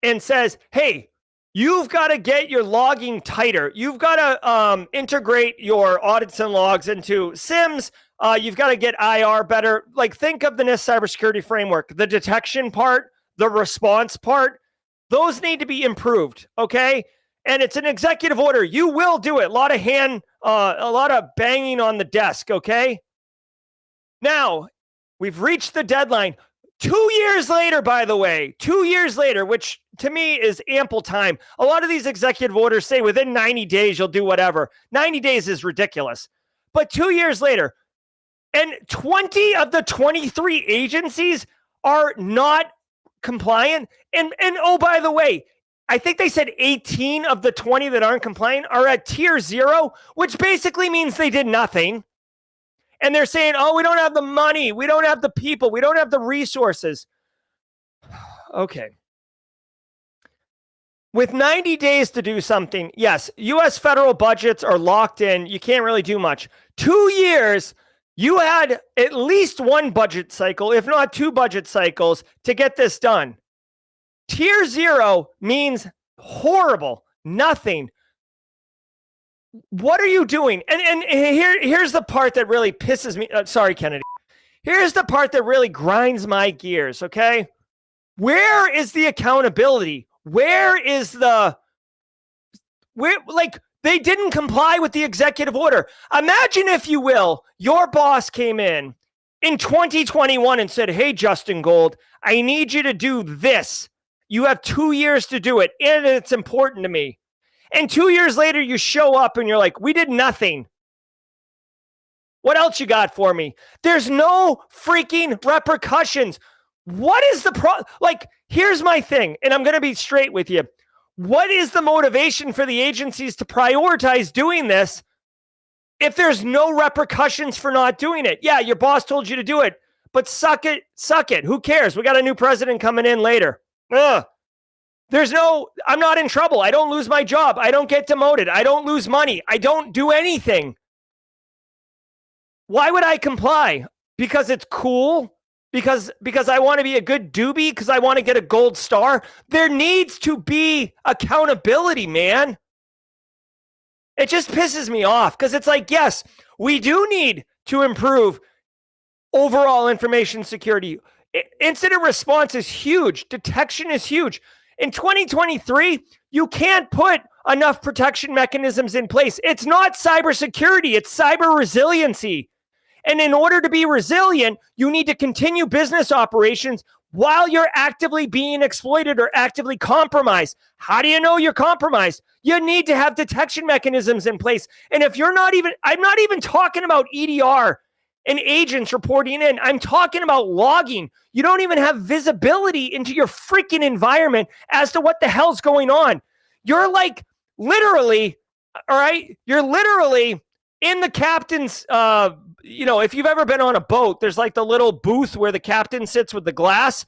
and says, hey, you've got to get your logging tighter. You've got to integrate your audits and logs into SIMs. You've got to get IR better. Like, think of the NIST cybersecurity framework. The detection part, the response part, those need to be improved, okay? And it's an executive order. You will do it. A lot of banging on the desk, okay? Now, we've reached the deadline. 2 years later, by the way, 2 years later, which to me is ample time. A lot of these executive orders say within 90 days, you'll do whatever. 90 days is ridiculous. But 2 years later, and 20 of the 23 agencies are not compliant. And oh, by the way, I think they said 18 of the 20 that aren't compliant are at Tier 0, which basically means they did nothing. And they're saying, oh, we don't have the money. We don't have the people. We don't have the resources. Okay. With 90 days to do something, yes, U.S. federal budgets are locked in. You can't really do much. 2 years, you had at least one budget cycle, if not 2 budget cycles, to get this done. Tier 0 means horrible, nothing. What are you doing? And here's the part that really pisses me. Sorry, Kennedy. Here's the part that really grinds my gears, okay? Where is the accountability? Where they didn't comply with the executive order. Imagine, if you will, your boss came in 2021 and said, hey, Justin Gold, I need you to do this. You have 2 years to do it, and it's important to me. And 2 years later, you show up and you're like, we did nothing. What else you got for me? There's no freaking repercussions. What is the here's my thing, and I'm going to be straight with you. What is the motivation for the agencies to prioritize doing this if there's no repercussions for not doing it? Yeah, your boss told you to do it, but suck it. Who cares? We got a new president coming in later. I'm not in trouble. I don't lose my job. I don't get demoted. I don't lose money. I don't do anything. Why would I comply? Because it's cool? Because I want to be a good doobie? Because I want to get a gold star? There needs to be accountability, man. It just pisses me off because it's like, yes, we do need to improve overall information security. Incident response is huge. Detection is huge. In 2023, you can't put enough protection mechanisms in place. It's not cybersecurity, it's cyber resiliency. And in order to be resilient, you need to continue business operations while you're actively being exploited or actively compromised. How do you know you're compromised? You need to have detection mechanisms in place. And if you're not even, I'm not even talking about EDR and agents reporting in. I'm talking about logging. You don't even have visibility into your freaking environment as to what the hell's going on. You're like literally, all right, you're literally in the captain's, if you've ever been on a boat, there's like the little booth where the captain sits with the glass.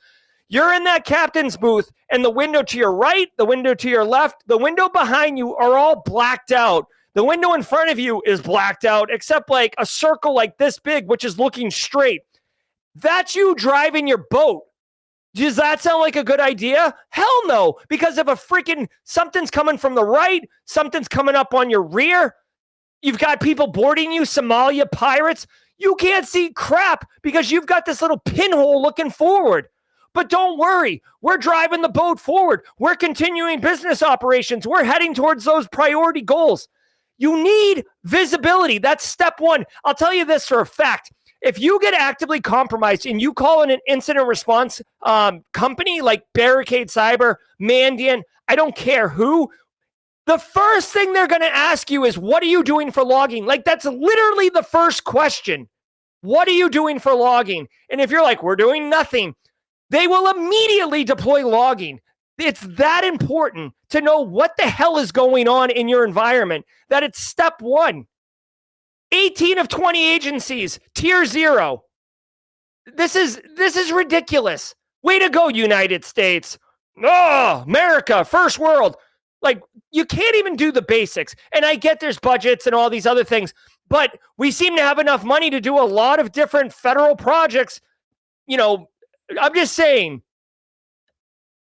You're in that captain's booth, and the window to your right, the window to your left, the window behind you are all blacked out. The window in front of you is blacked out, except like a circle like this big, which is looking straight. That's you driving your boat. Does that sound like a good idea? Hell no, because if something's coming from the right, something's coming up on your rear, you've got people boarding you, Somalia pirates, you can't see crap because you've got this little pinhole looking forward. But don't worry, we're driving the boat forward. We're continuing business operations. We're heading towards those priority goals. You need visibility. That's step one. I'll tell you this for a fact. If you get actively compromised and you call in an incident response company like Barricade Cyber, Mandiant, I don't care who, the first thing they're going to ask you is, what are you doing for logging? Like, that's literally the first question. What are you doing for logging? And if you're like, we're doing nothing, they will immediately deploy logging. It's that important to know what the hell is going on in your environment that it's step one. 18 of 20 agencies, tier 0. This is ridiculous. Way to go, United States. Oh, America, first world. Like, you can't even do the basics. And I get there's budgets and all these other things, but we seem to have enough money to do a lot of different federal projects. I'm just saying,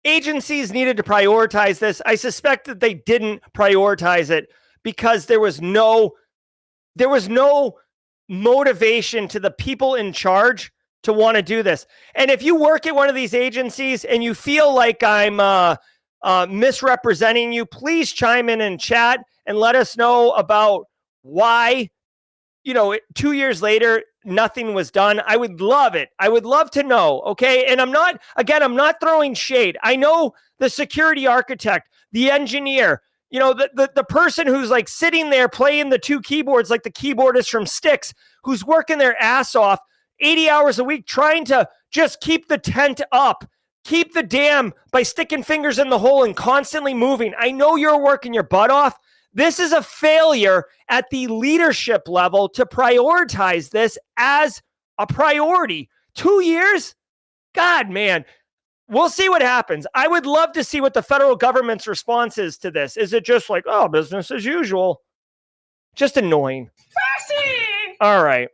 agencies needed to prioritize this. I suspect that they didn't prioritize it because there was no motivation to the people in charge to want to do this. And if you work at one of these agencies and you feel like I'm misrepresenting you, please chime in chat and let us know about why, 2 years later, nothing was done. I would love it. I would love to know. Okay. And I'm not throwing shade. I know the security architect, the engineer, the person who's like sitting there playing the two keyboards, like the keyboardist from 6's, who's working their ass off 80 hours a week, trying to just keep the tent up, keep the dam by sticking fingers in the hole and constantly moving. I know you're working your butt off. This is a failure at the leadership level to prioritize this as a priority. 2 years? God, man. We'll see what happens. I would love to see what the federal government's response is to this. Is it just like, oh, business as usual? Just annoying. Fascinating. All right.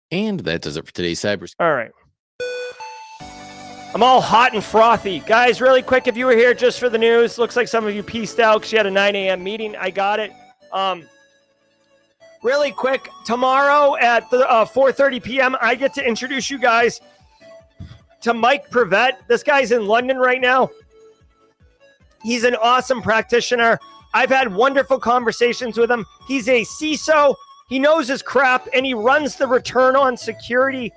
And that does it for today's cyber. All right. I'm all hot and frothy. Guys, really quick, if you were here just for the news, looks like some of you pieced out because you had a 9 a.m. meeting. I got it. Really quick, tomorrow at 4:30 p.m., I get to introduce you guys to Mike Prevet. This guy's in London right now. He's an awesome practitioner. I've had wonderful conversations with him. He's a CISO. He knows his crap, and he runs the Return on Security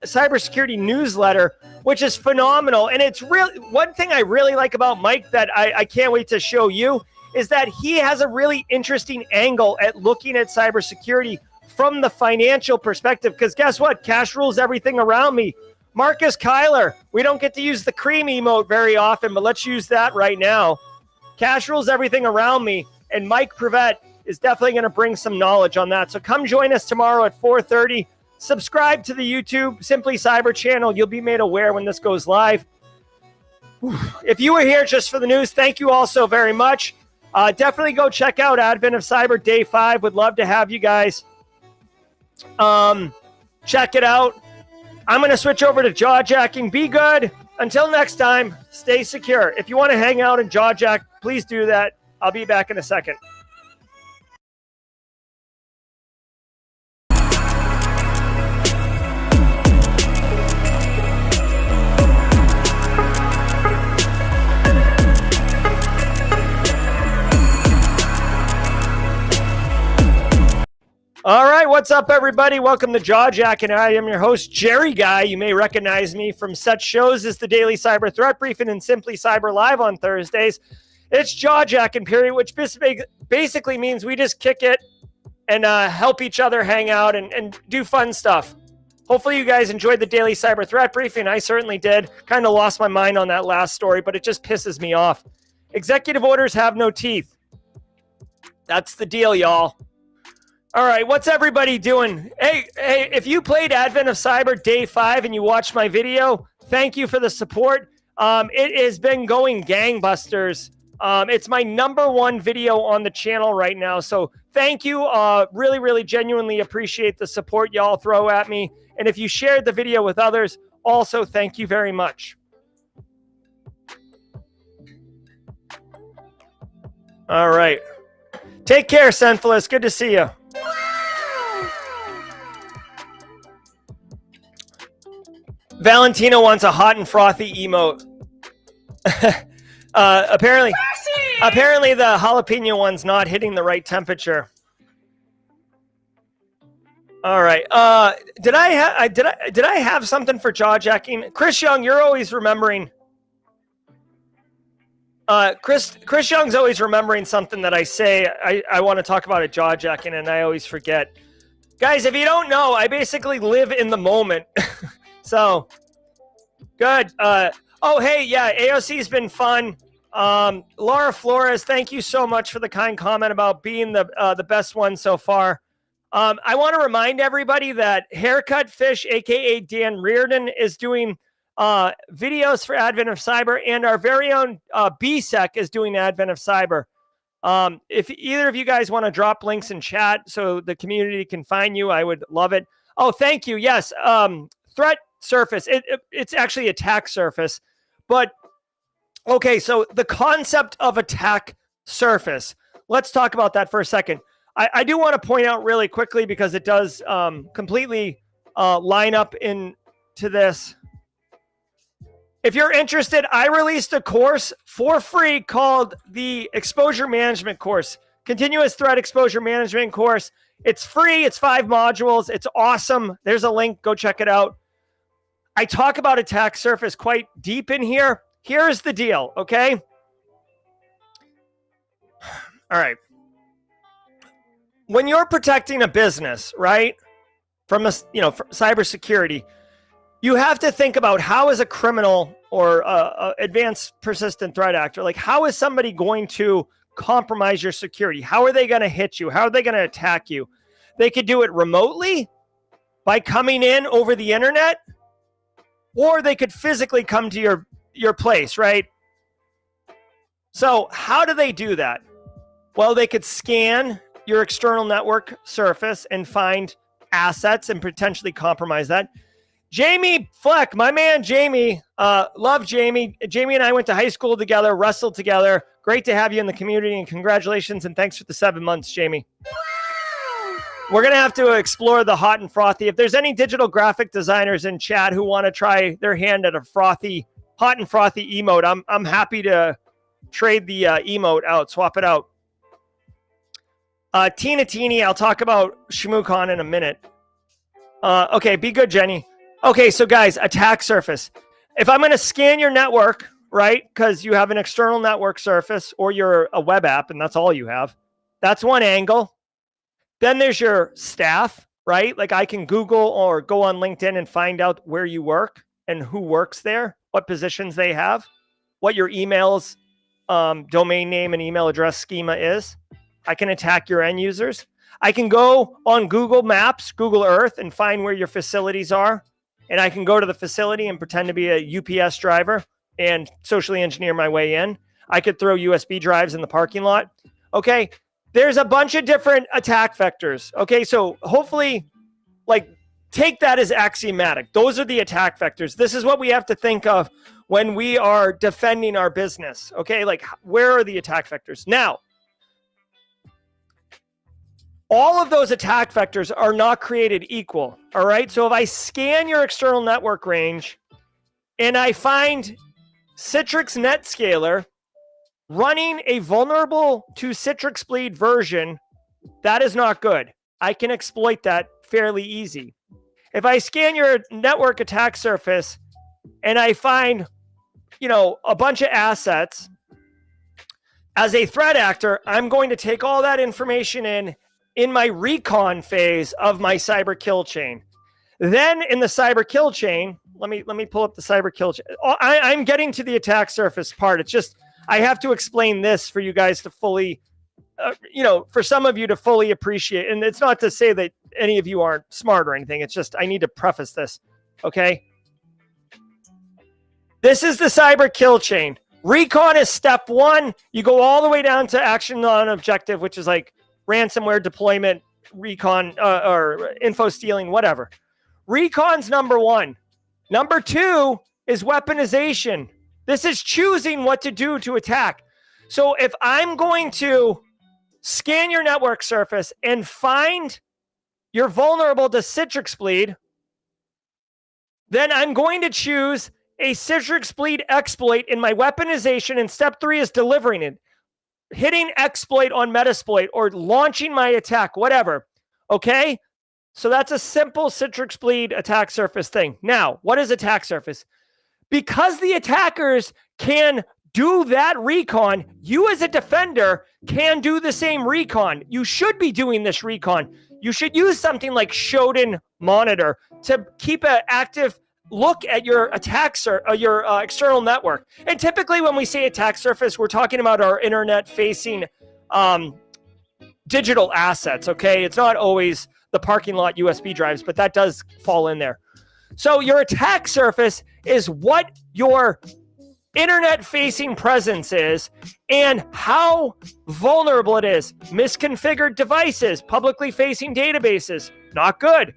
cybersecurity newsletter, which is phenomenal. And it's really one thing I really like about Mike that I can't wait to show you is that he has a really interesting angle at looking at cybersecurity from the financial perspective. Because guess what? Cash rules everything around me. Marcus Kyler, we don't get to use the cream emote very often, but let's use that right now. Cash rules everything around me. And Mike Prevet is definitely going to bring some knowledge on that. So come join us tomorrow at 4:30. Subscribe to the YouTube Simply Cyber channel. You'll be made aware when this goes live. If you were here just for the news, thank you all so very much. Definitely go check out Advent of Cyber Day 5. Would love to have you guys. Check it out. I'm going to switch over to jaw jacking. Be good. Until next time, stay secure. If you want to hang out and jaw jack, please do that. I'll be back in a second. All right, what's up, everybody? Welcome to Jaw Jack, and I am your host, Jerry Guy. You may recognize me from such shows as the Daily Cyber Threat Briefing and Simply Cyber Live on Thursdays. It's Jaw Jacking period, which basically means we just kick it and help each other hang out and do fun stuff. Hopefully you guys enjoyed the daily cyber threat briefing. I certainly did. Kind of lost my mind on that last story, but it just pisses me off. Executive orders have no teeth. That's the deal, y'all. All right, what's everybody doing? Hey, if you played Advent of Cyber Day 5 and you watched my video, thank you for the support. It has been going gangbusters. It's my #1 video on the channel right now. So thank you. Really, really genuinely appreciate the support y'all throw at me. And if you shared the video with others, also thank you very much. All right. Take care, Senfilus. Good to see you. Valentino wants a hot and frothy emote. Apparently the jalapeno one's not hitting the right temperature. All right. Did I have something for jaw jacking? Chris Young, you're always remembering. Chris Young's always remembering something that I say. I want to talk about a jaw jacking, and I always forget. Guys, if you don't know, I basically live in the moment. So good. Oh, hey, yeah, AOC's been fun. Laura Flores, thank you so much for the kind comment about being the best one so far. I want to remind everybody that Haircut Fish, aka Dan Reardon, is doing videos for Advent of Cyber, and our very own BSEC is doing Advent of Cyber. If either of you guys want to drop links in chat so the community can find you, I would love it. Oh, thank you. Yes. Threat surface. It's actually attack surface. But okay, so the concept of attack surface. Let's talk about that for a second. I do want to point out really quickly, because it does completely line up into this. If you're interested, I released a course for free called the Exposure Management course, Continuous Threat Exposure Management course. It's free. It's 5 modules. It's awesome. There's a link. Go check it out. I talk about attack surface quite deep in here. Here's the deal, okay? All right. When you're protecting a business, right, from cybersecurity, you have to think about how is a criminal or advanced persistent threat actor, like how is somebody going to compromise your security? How are they going to hit you? How are they going to attack you? They could do it remotely by coming in over the internet, or they could physically come to your place, right? So how do they do that? Well, they could scan your external network surface and find assets and potentially compromise that. Jamie Fleck, my man Jamie, love Jamie. Jamie and I went to high school together, wrestled together. Great to have you in the community, and congratulations and thanks for the 7 months, Jamie. We're going to have to explore the hot and frothy. If there's any digital graphic designers in chat who want to try their hand at a hot and frothy emote, I'm happy to trade the emote out, swap it out. Tina Teeny, I'll talk about ShmooCon in a minute. Okay, be good, Jenny. Okay, so guys, attack surface. If I'm going to scan your network, right, because you have an external network surface or you're a web app and that's all you have, that's one angle. Then there's your staff, right? Like I can Google or go on LinkedIn and find out where you work and who works there, what positions they have, what your email's domain name and email address schema is. I can attack your end users. I can go on Google Maps, Google Earth, and find where your facilities are. And I can go to the facility and pretend to be a UPS driver and socially engineer my way in. I could throw USB drives in the parking lot. Okay, there's a bunch of different attack vectors. Okay, so hopefully, like, take that as axiomatic. Those are the attack vectors. This is what we have to think of when we are defending our business. Okay, like, where are the attack vectors? Now, all of those attack vectors are not created equal, all right? So if I scan your external network range and I find Citrix NetScaler running a vulnerable to Citrix Bleed version, that is not good. I can exploit that fairly easy. If I scan your network attack surface and I find, a bunch of assets, as a threat actor, I'm going to take all that information in my recon phase of my cyber kill chain. Then in the cyber kill chain, let me pull up the cyber kill chain. I'm getting to the attack surface part. It's just, I have to explain this for you guys to fully, for some of you to fully appreciate. And it's not to say that any of you aren't smart or anything. It's just, I need to preface this. Okay. This is the cyber kill chain. Recon is step one. You go all the way down to action non-objective, which is like ransomware deployment, recon, or info stealing, whatever. Recon's number one. Number two is weaponization. This is choosing what to do to attack. So if I'm going to scan your network surface and find you're vulnerable to Citrix bleed, then I'm going to choose a Citrix bleed exploit in my weaponization, and step three is delivering it. Hitting exploit on Metasploit or launching my attack, whatever. Okay? So that's a simple Citrix bleed attack surface thing. Now, what is attack surface? Because the attackers can do that recon, you as a defender can do the same recon. You should be doing this recon. You should use something like Shodan Monitor to keep an active look at your attacks or your external network. And typically when we say attack surface, we're talking about our internet facing digital assets. Okay. It's not always the parking lot USB drives, but that does fall in there. So your attack surface is what your internet facing presence is and how vulnerable it is. Misconfigured devices, publicly facing databases, not good.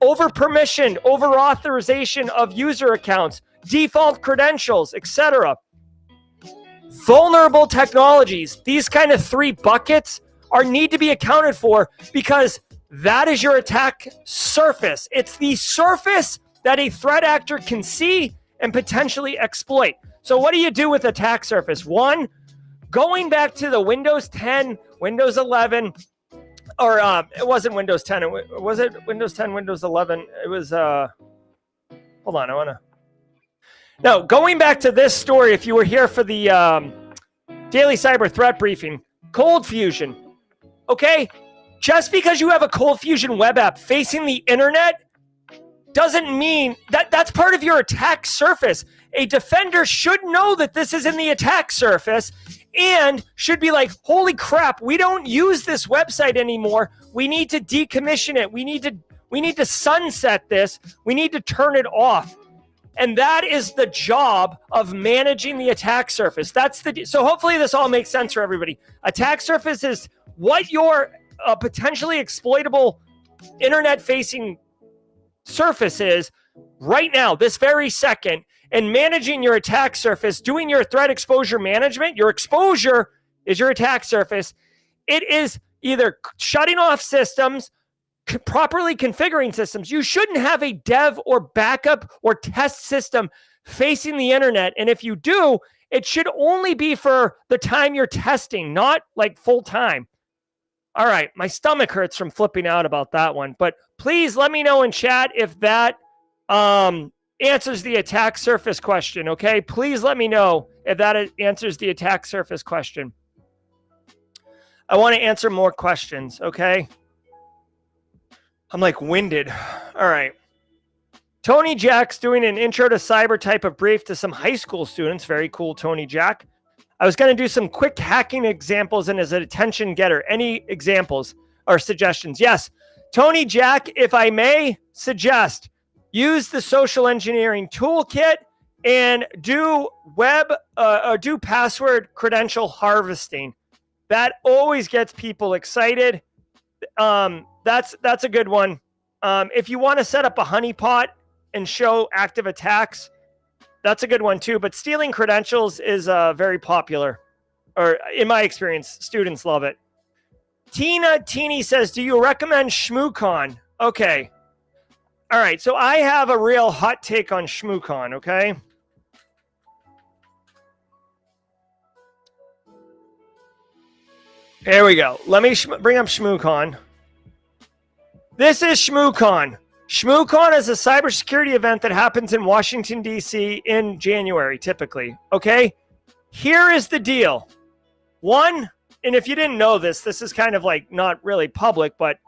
Over permission, over authorization of user accounts, default credentials, etc. Vulnerable technologies, these kind of three buckets need to be accounted for because that is your attack surface. It's the surface that a threat actor can see and potentially exploit. So what do you do with attack surface? One, going back to the Windows 10, Windows 11, or it wasn't Windows 10. Was it Windows 10, Windows 11? It was, hold on, No, going back to this story, if you were here for the Daily Cyber Threat Briefing, ColdFusion, okay? Just because you have a ColdFusion web app facing the internet doesn't mean that's part of your attack surface. A defender should know that this is in the attack surface and should be like, holy crap, we don't use this website anymore. We need to decommission it. We need to sunset this. We need to turn it off. And that is the job of managing the attack surface. So hopefully this all makes sense for everybody. Attack surface is what your potentially exploitable internet-facing surface is right now, this very second, and managing your attack surface, doing your threat exposure management. Your exposure is your attack surface. It is either shutting off systems, properly configuring systems. You shouldn't have a dev or backup or test system facing the internet. And if you do, it should only be for the time you're testing, not like full time. All right, my stomach hurts from flipping out about that one. But please let me know in chat if that answers the attack surface question, okay? Please let me know if that answers the attack surface question. I want to answer more questions, okay? I'm like winded. All right. Tony Jack's doing an intro to cyber type of brief to some high school students. Very cool, Tony Jack. I was going to do some quick hacking examples and as an attention getter. Any examples or suggestions? Yes. Tony Jack, if I may suggest, use the social engineering toolkit and do do password credential harvesting. That always gets people excited. That's a good one. If you want to set up a honeypot and show active attacks, that's a good one too. But stealing credentials is very popular, or in my experience, students love it. Teeny says, do you recommend ShmooCon? Okay. All right. So I have a real hot take on ShmooCon. Okay. Here we go. Let me bring up ShmooCon. This is ShmooCon. ShmooCon is a cybersecurity event that happens in Washington, D.C. in January, typically. Okay? Here is the deal. One, and if you didn't know this, this is kind of like not really public, but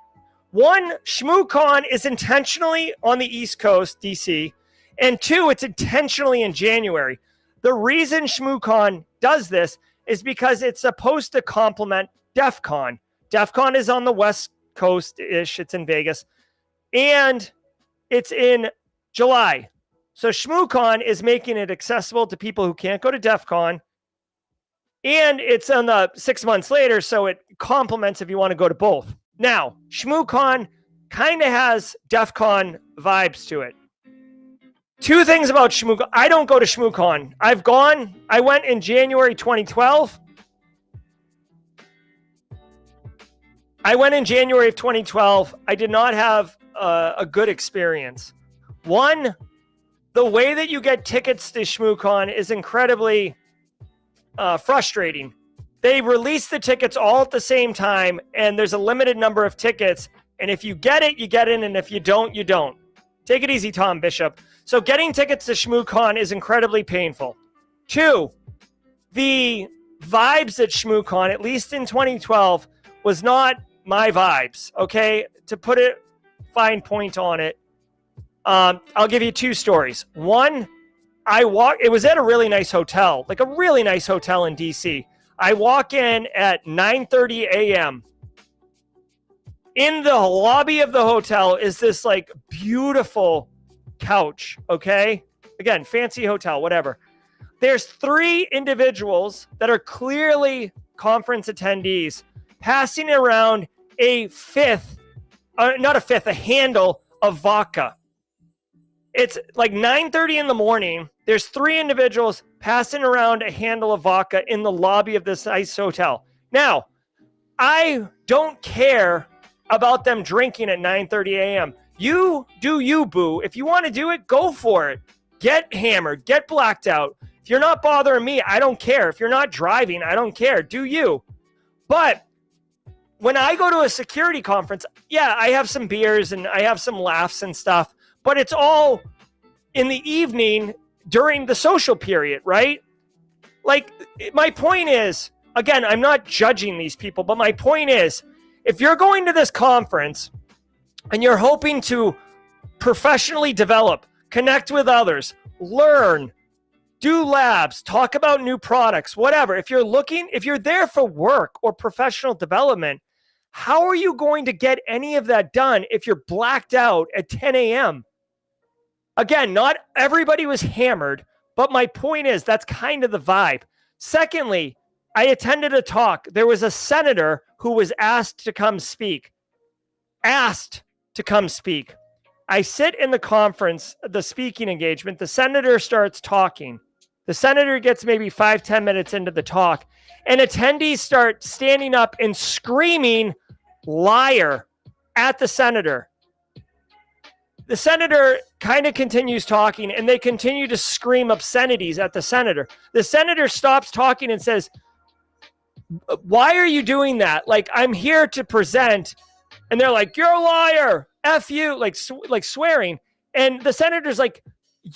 One, ShmooCon is intentionally on the East Coast, DC, and two, it's intentionally in January. The reason ShmooCon does this is because it's supposed to complement DEF CON. DEF CON is on the West Coast-ish. It's in Vegas. And it's in July. So ShmooCon is making it accessible to people who can't go to DEF CON. And it's on the 6 months later, so it complements if you want to go to both. Now, ShmooCon kind of has DEF CON vibes to it. Two things about ShmooCon. I don't go to ShmooCon. I went in January 2012. I went in January of 2012. I did not have a good experience. One, the way that you get tickets to ShmooCon is incredibly frustrating. They release the tickets all at the same time, and there's a limited number of tickets. And if you get it, you get in, and if you don't, you don't. Take it easy, Tom Bishop. So getting tickets to ShmooCon is incredibly painful. Two, the vibes at ShmooCon, at least in 2012, was not my vibes, okay? To put a fine point on it, I'll give you two stories. One, it was at a really nice hotel, like a really nice hotel in DC. I walk in at 9:30 a.m. In the lobby of the hotel is this like beautiful couch, okay? Again, fancy hotel, whatever. There's three individuals that are clearly conference attendees passing around a handle of vodka. It's like 9:30 in the morning. There's three individuals passing around a handle of vodka in the lobby of this nice hotel. Now, I don't care about them drinking at 9:30 a.m. You do you, boo. If you want to do it, go for it. Get hammered, get blacked out. If you're not bothering me, I don't care. If you're not driving, I don't care. Do you. But when I go to a security conference, yeah, I have some beers and I have some laughs and stuff, but it's all in the evening during the social period, right? Like, my point is, again, I'm not judging these people, but my point is, if you're going to this conference and you're hoping to professionally develop, connect with others, learn, do labs, talk about new products, whatever. If you're there for work or professional development, how are you going to get any of that done if you're blacked out at 10 a.m.? Again, not everybody was hammered, but my point is that's kind of the vibe. Secondly, I attended a talk. There was a senator who was asked to come speak. I sit in the conference, the speaking engagement. The senator starts talking. The senator gets maybe 5-10 minutes into the talk, and attendees start standing up and screaming liar at the senator. The senator kind of continues talking, and they continue to scream obscenities at the senator. The senator stops talking and says, "Why are you doing that? Like, I'm here to present." And they're like, "You're a liar. F you," like swearing. And the senator's like,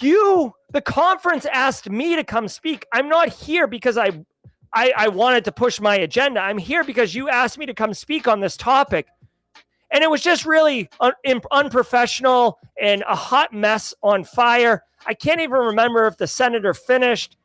the conference asked me to come speak. I'm not here because I wanted to push my agenda. I'm here because you asked me to come speak on this topic. And it was just really unprofessional and a hot mess on fire. I can't even remember if the senator finished.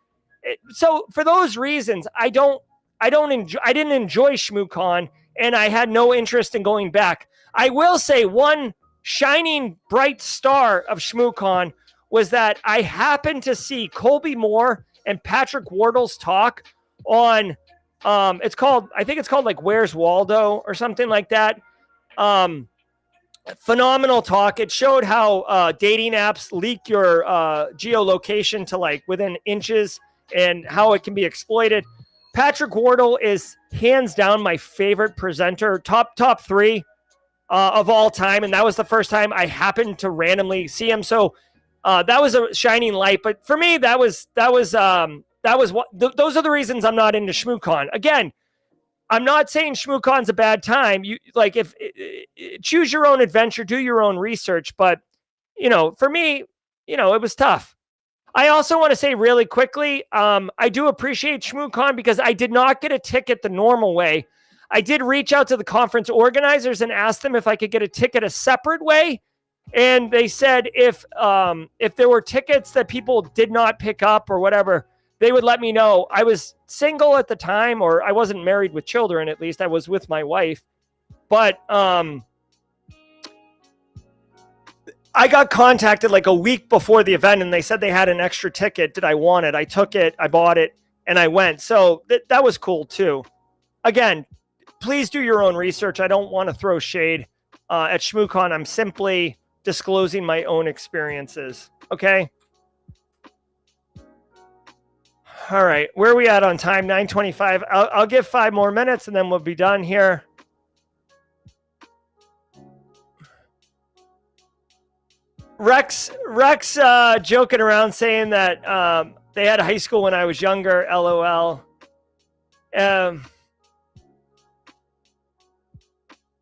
So for those reasons, I didn't enjoy ShmooCon, and I had no interest in going back. I will say one shining bright star of ShmooCon was that I happened to see Colby Moore and Patrick Wardle's talk on, I think it's called like Where's Waldo or something like that. Phenomenal talk. It showed how dating apps leak your geolocation to like within inches and how it can be exploited. Patrick Wardle is hands down my favorite presenter, top three of all time, and that was the first time I happened to randomly see him. So that was a shining light. But for me, those are the reasons I'm not into ShmooCon. Again, I'm not saying ShmooCon's a bad time. You like if choose your own adventure, do your own research. But for me, it was tough. I also want to say really quickly, I do appreciate ShmooCon because I did not get a ticket the normal way. I did reach out to the conference organizers and ask them if I could get a ticket a separate way. And they said if there were tickets that people did not pick up or whatever, they would let me know. I was single at the time, or I wasn't married with children, at least. I was with my wife. But I got contacted like a week before the event, and they said they had an extra ticket. Did I want it? I took it, I bought it, and I went. So that was cool too. Again, please do your own research. I don't want to throw shade at ShmooCon. I'm simply disclosing my own experiences. Okay. All right. Where are we at on time? 9:25. I'll give 5 more minutes and then we'll be done here. Rex joking around saying that they had a high school when I was younger. LOL.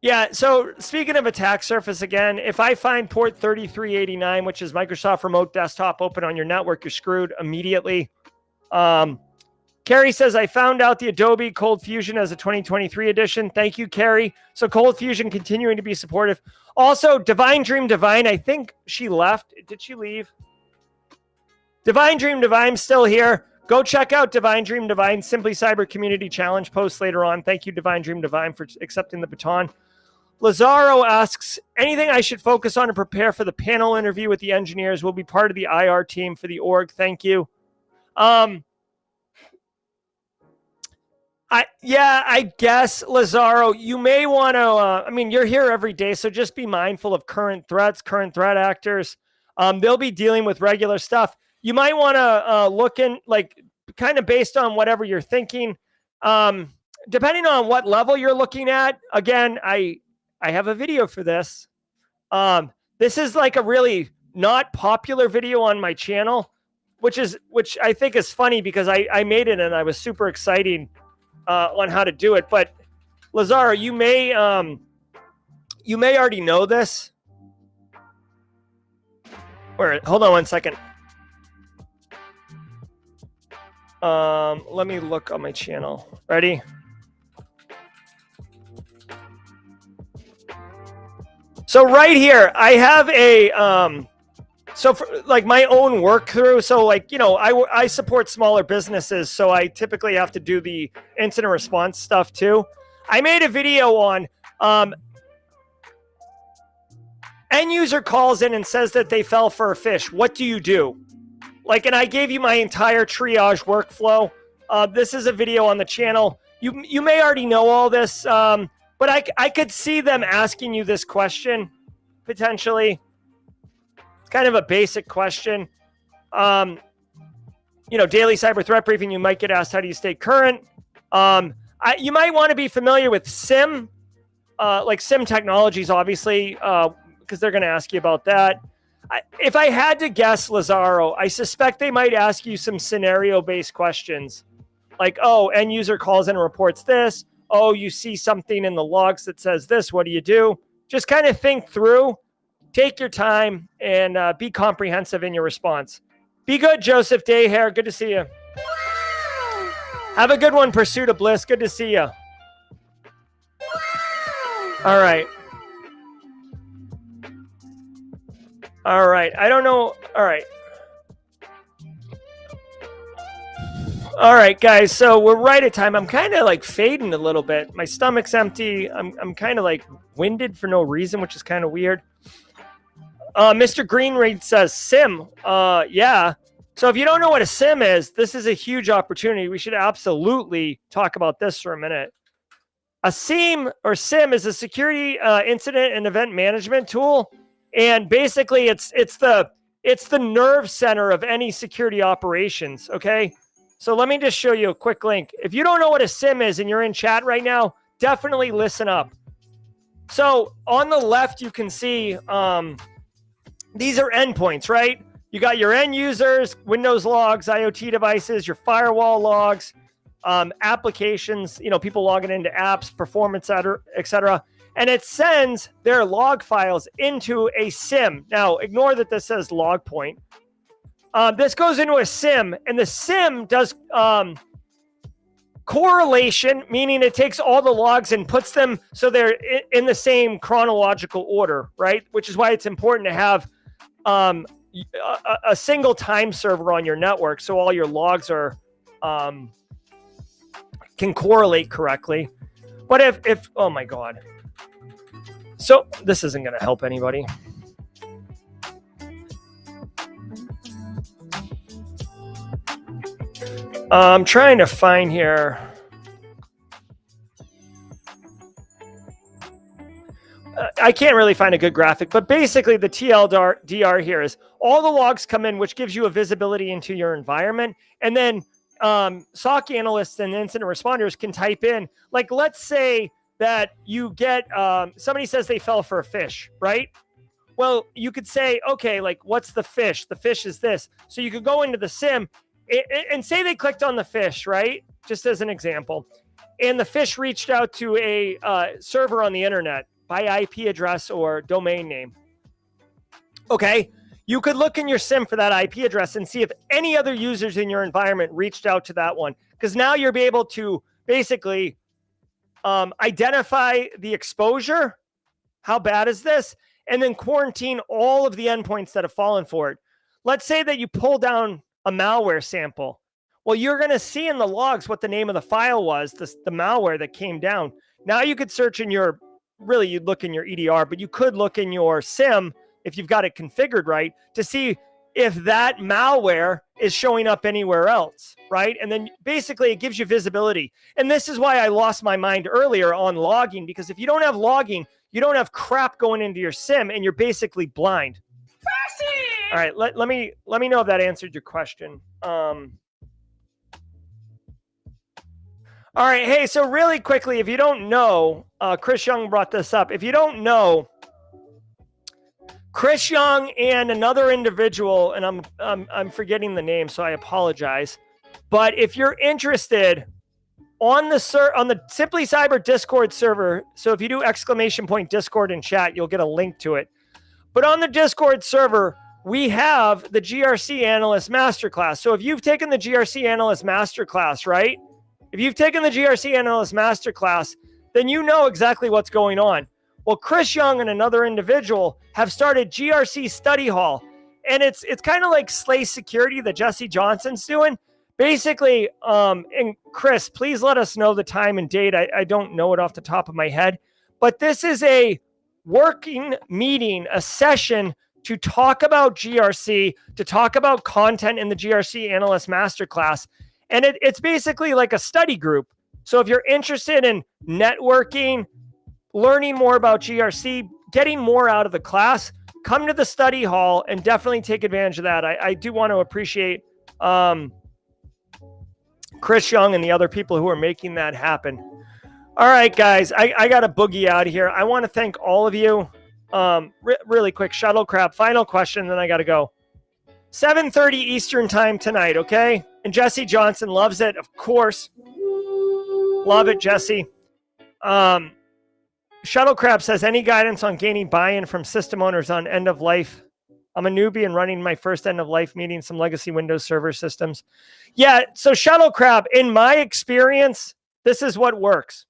Yeah, so speaking of attack surface again, if I find port 3389, which is Microsoft Remote Desktop, open on your network, you're screwed immediately. Carrie says, I found out the Adobe ColdFusion as a 2023 edition. Thank you, Carrie. So ColdFusion continuing to be supportive. Also, Divine Dream Divine, I think she left. Did she leave? Divine Dream Divine still here. Go check out Divine Dream Divine, Simply Cyber Community Challenge post later on. Thank you, Divine Dream Divine, for accepting the baton. Lazaro asks, anything I should focus on to prepare for the panel interview with the engineers? Will be part of the IR team for the org. Thank you. I guess, Lazaro, you may want to, you're here every day, so just be mindful of current threats, current threat actors. They'll be dealing with regular stuff. You might want to look in, like, kind of based on whatever you're thinking. Depending on what level you're looking at, again, I have a video for this. This is like a really not popular video on my channel, which I think is funny because I made it and I was super excited on how to do it. But Lazaro, you may already know this. Hold on one second. Let me look on my channel. Ready? So right here, I have a, so for like my own work through. So like, I support smaller businesses. So I typically have to do the incident response stuff too. I made a video on, end user calls in and says that they fell for a fish. What do you do? Like, and I gave you my entire triage workflow. This is a video on the channel. You may already know all this, but I could see them asking you this question, potentially. It's kind of a basic question. Daily cyber threat briefing, you might get asked, how do you stay current? You might want to be familiar with SIM, like SIM technologies, obviously, because they're going to ask you about that. If I had to guess, Lazaro, I suspect they might ask you some scenario-based questions. Like, oh, end user calls in and reports this. Oh, you see something in the logs that says this. What do you do? Just kind of think through, take your time, and be comprehensive in your response. Be good, Joseph Dayhair. Good to see you. Have a good one, Pursuit of Bliss. Good to see you. All right. All right. I don't know. All right. All right, guys. So we're right at time. I'm kind of like fading a little bit. My stomach's empty. I'm kind of like winded for no reason, which is kind of weird. Mr. Greenreed says SIM. Yeah. So if you don't know what a SIM is, this is a huge opportunity. We should absolutely talk about this for a minute. A SIM or SIM is a security incident and event management tool. And basically it's the nerve center of any security operations. Okay. So let me just show you a quick link. If you don't know what a SIM is and you're in chat right now, definitely listen up. So on the left, you can see these are endpoints, right? You got your end users, Windows logs, IoT devices, your firewall logs, applications, people logging into apps, performance, et cetera. And it sends their log files into a SIM. Now, ignore that this says log point. This goes into a SIM, and the SIM does Correlation, meaning it takes all the logs and puts them so they're in the same chronological order, right? Which is why it's important to have a single time server on your network so all your logs are can correlate correctly. But if oh my God. So this isn't going to help anybody. I'm trying to find here. I can't really find a good graphic, but basically the TLDR here is all the logs come in, which gives you a visibility into your environment. And then SOC analysts and incident responders can type in, like, let's say that you get, somebody says they fell for a fish, right? Well, you could say, okay, like, what's the fish? The fish is this. So you could go into the SIM and say they clicked on the fish, right? Just as an example. And the fish reached out to a server on the internet by IP address or domain name. Okay, you could look in your SIM for that IP address and see if any other users in your environment reached out to that one. Because now you'll be able to basically identify the exposure. How bad is this? And then quarantine all of the endpoints that have fallen for it. Let's say that you pull down a malware sample. Well, you're going to see in the logs what the name of the file was, the malware that came down. Now you could search in your, really you'd look in your EDR, but you could look in your SIM if you've got it configured right to see if that malware is showing up anywhere else, right? And then basically it gives you visibility. And this is why I lost my mind earlier on logging, because if you don't have logging, you don't have crap going into your SIM and you're basically blind. All right, let me know if that answered your question. All right, hey, so really quickly, if you don't know, Chris Young brought this up. If you don't know, Chris Young and another individual, and I'm forgetting the name, so I apologize. But if you're interested, on the Simply Cyber Discord server, so if you do !Discord in chat, you'll get a link to it. But on the Discord server, we have the GRC Analyst Masterclass. So if you've taken the GRC Analyst Masterclass, right? If you've taken the GRC Analyst Masterclass, then you know exactly what's going on. Well, Chris Young and another individual have started GRC Study Hall. And it's kind of like Slay Security that Jesse Johnson's doing. Basically, and Chris, please let us know the time and date. I don't know it off the top of my head. But this is a working meeting, a session to talk about GRC, to talk about content in the GRC Analyst Masterclass. And it's basically like a study group. So if you're interested in networking, learning more about GRC, getting more out of the class, come to the study hall and definitely take advantage of that. I do want to appreciate Chris Young and the other people who are making that happen. All right, guys, I got to boogie out of here. I want to thank all of you. Really quick, Shuttle Crab, final question, then I got to go. 7:30 Eastern time tonight, okay? And Jesse Johnson loves it, of course. Love it, Jesse. Shuttle Crab says, any guidance on gaining buy-in from system owners on end of life? I'm a newbie and running my first end of life meeting, some legacy Windows Server systems. Yeah, so Shuttle Crab, in my experience, this is what works.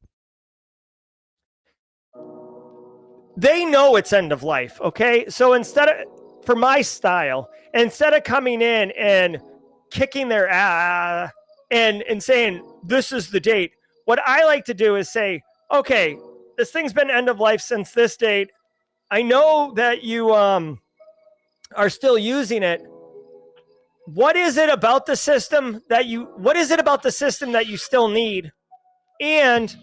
They know it's end of life, okay? So instead of, for my style, instead of coming in and kicking their ass and saying, this is the date, what I like to do is say, okay, this thing's been end of life since this date. I know that you are still using it. What is it about the system that you still need? And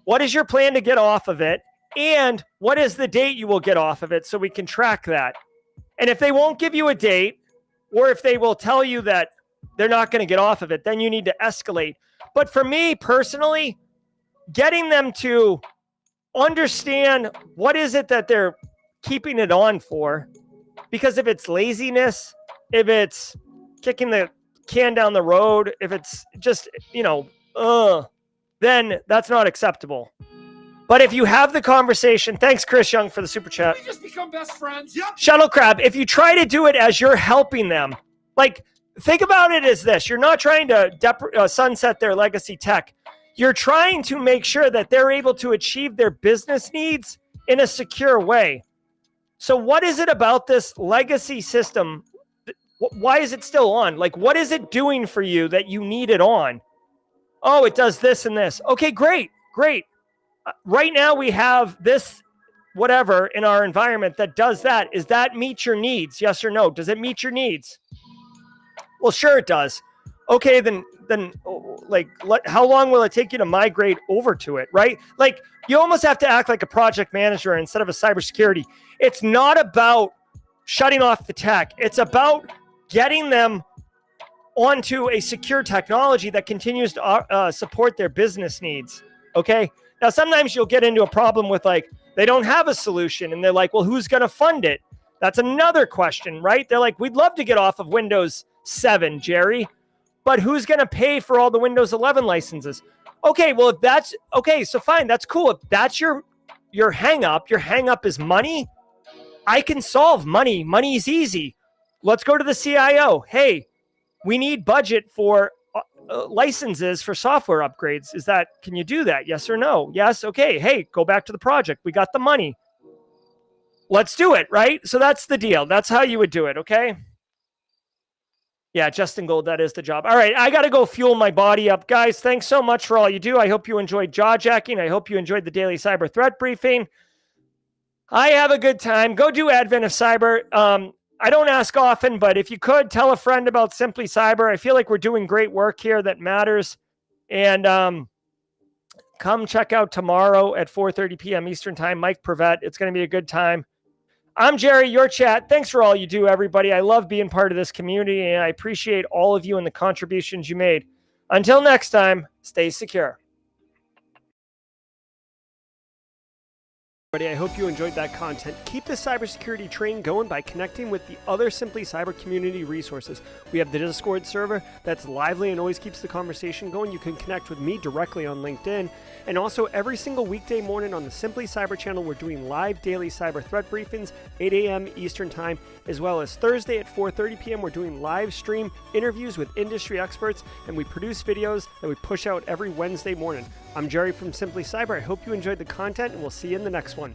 what is your plan to get off of it? And what is the date you will get off of it so we can track that? And if they won't give you a date, or if they will tell you that they're not going to get off of it, then you need to escalate. But for me personally, getting them to understand what is it that they're keeping it on for, because if it's laziness, if it's kicking the can down the road, if it's just, then that's not acceptable. But if you have the conversation, thanks, Chris Young, for the super chat. We just become best friends. Yep. Shuttle Crab, if you try to do it as you're helping them, like, think about it as this. You're not trying to sunset their legacy tech. You're trying to make sure that they're able to achieve their business needs in a secure way. So what is it about this legacy system? Why is it still on? Like, what is it doing for you that you need it on? Oh, it does this and this. Okay, great. Right now we have this whatever in our environment that does that. Is that meet your needs? Yes or no? Does it meet your needs? Well, sure it does. Okay, then like, how long will it take you to migrate over to it, right? Like, you almost have to act like a project manager instead of a cybersecurity. It's not about shutting off the tech. It's about getting them onto a secure technology that continues to support their business needs, okay? Now, sometimes you'll get into a problem with, like, they don't have a solution, and they're like, well, who's going to fund it? That's another question, right? They're like, we'd love to get off of Windows 7, Jerry, but who's going to pay for all the Windows 11 licenses? Okay, well, if that's okay, so fine, that's cool. If that's your hang up is money, I can solve money. Money is easy. Let's go to the CIO. Hey, we need budget for licenses for software upgrades. Can you do that? Yes or no? Yes. Okay. Hey, go back to the project. We got the money. Let's do it, right? So that's the deal. That's how you would do it, okay? Yeah, Justin Gold, that is the job. All right, I got to go fuel my body up. Guys, thanks so much for all you do. I hope you enjoyed jaw-jacking. I hope you enjoyed the daily cyber threat briefing. I have a good time. Go do Advent of Cyber. I don't ask often, but if you could, tell a friend about Simply Cyber. I feel like we're doing great work here that matters. And come check out tomorrow at 4:30 p.m. Eastern Time. Mike Prevet. It's going to be a good time. I'm Jerry, your chat. Thanks for all you do, everybody. I love being part of this community, and I appreciate all of you and the contributions you made. Until next time, stay secure. I hope you enjoyed that content. Keep the cybersecurity train going by connecting with the other Simply Cyber community resources. We have the Discord server that's lively and always keeps the conversation going. You can connect with me directly on LinkedIn. And also every single weekday morning on the Simply Cyber channel, we're doing live daily cyber threat briefings, 8 a.m. Eastern Time, as well as Thursday at 4:30 p.m. We're doing live stream interviews with industry experts, and we produce videos that we push out every Wednesday morning. I'm Jerry from Simply Cyber. I hope you enjoyed the content, and we'll see you in the next one.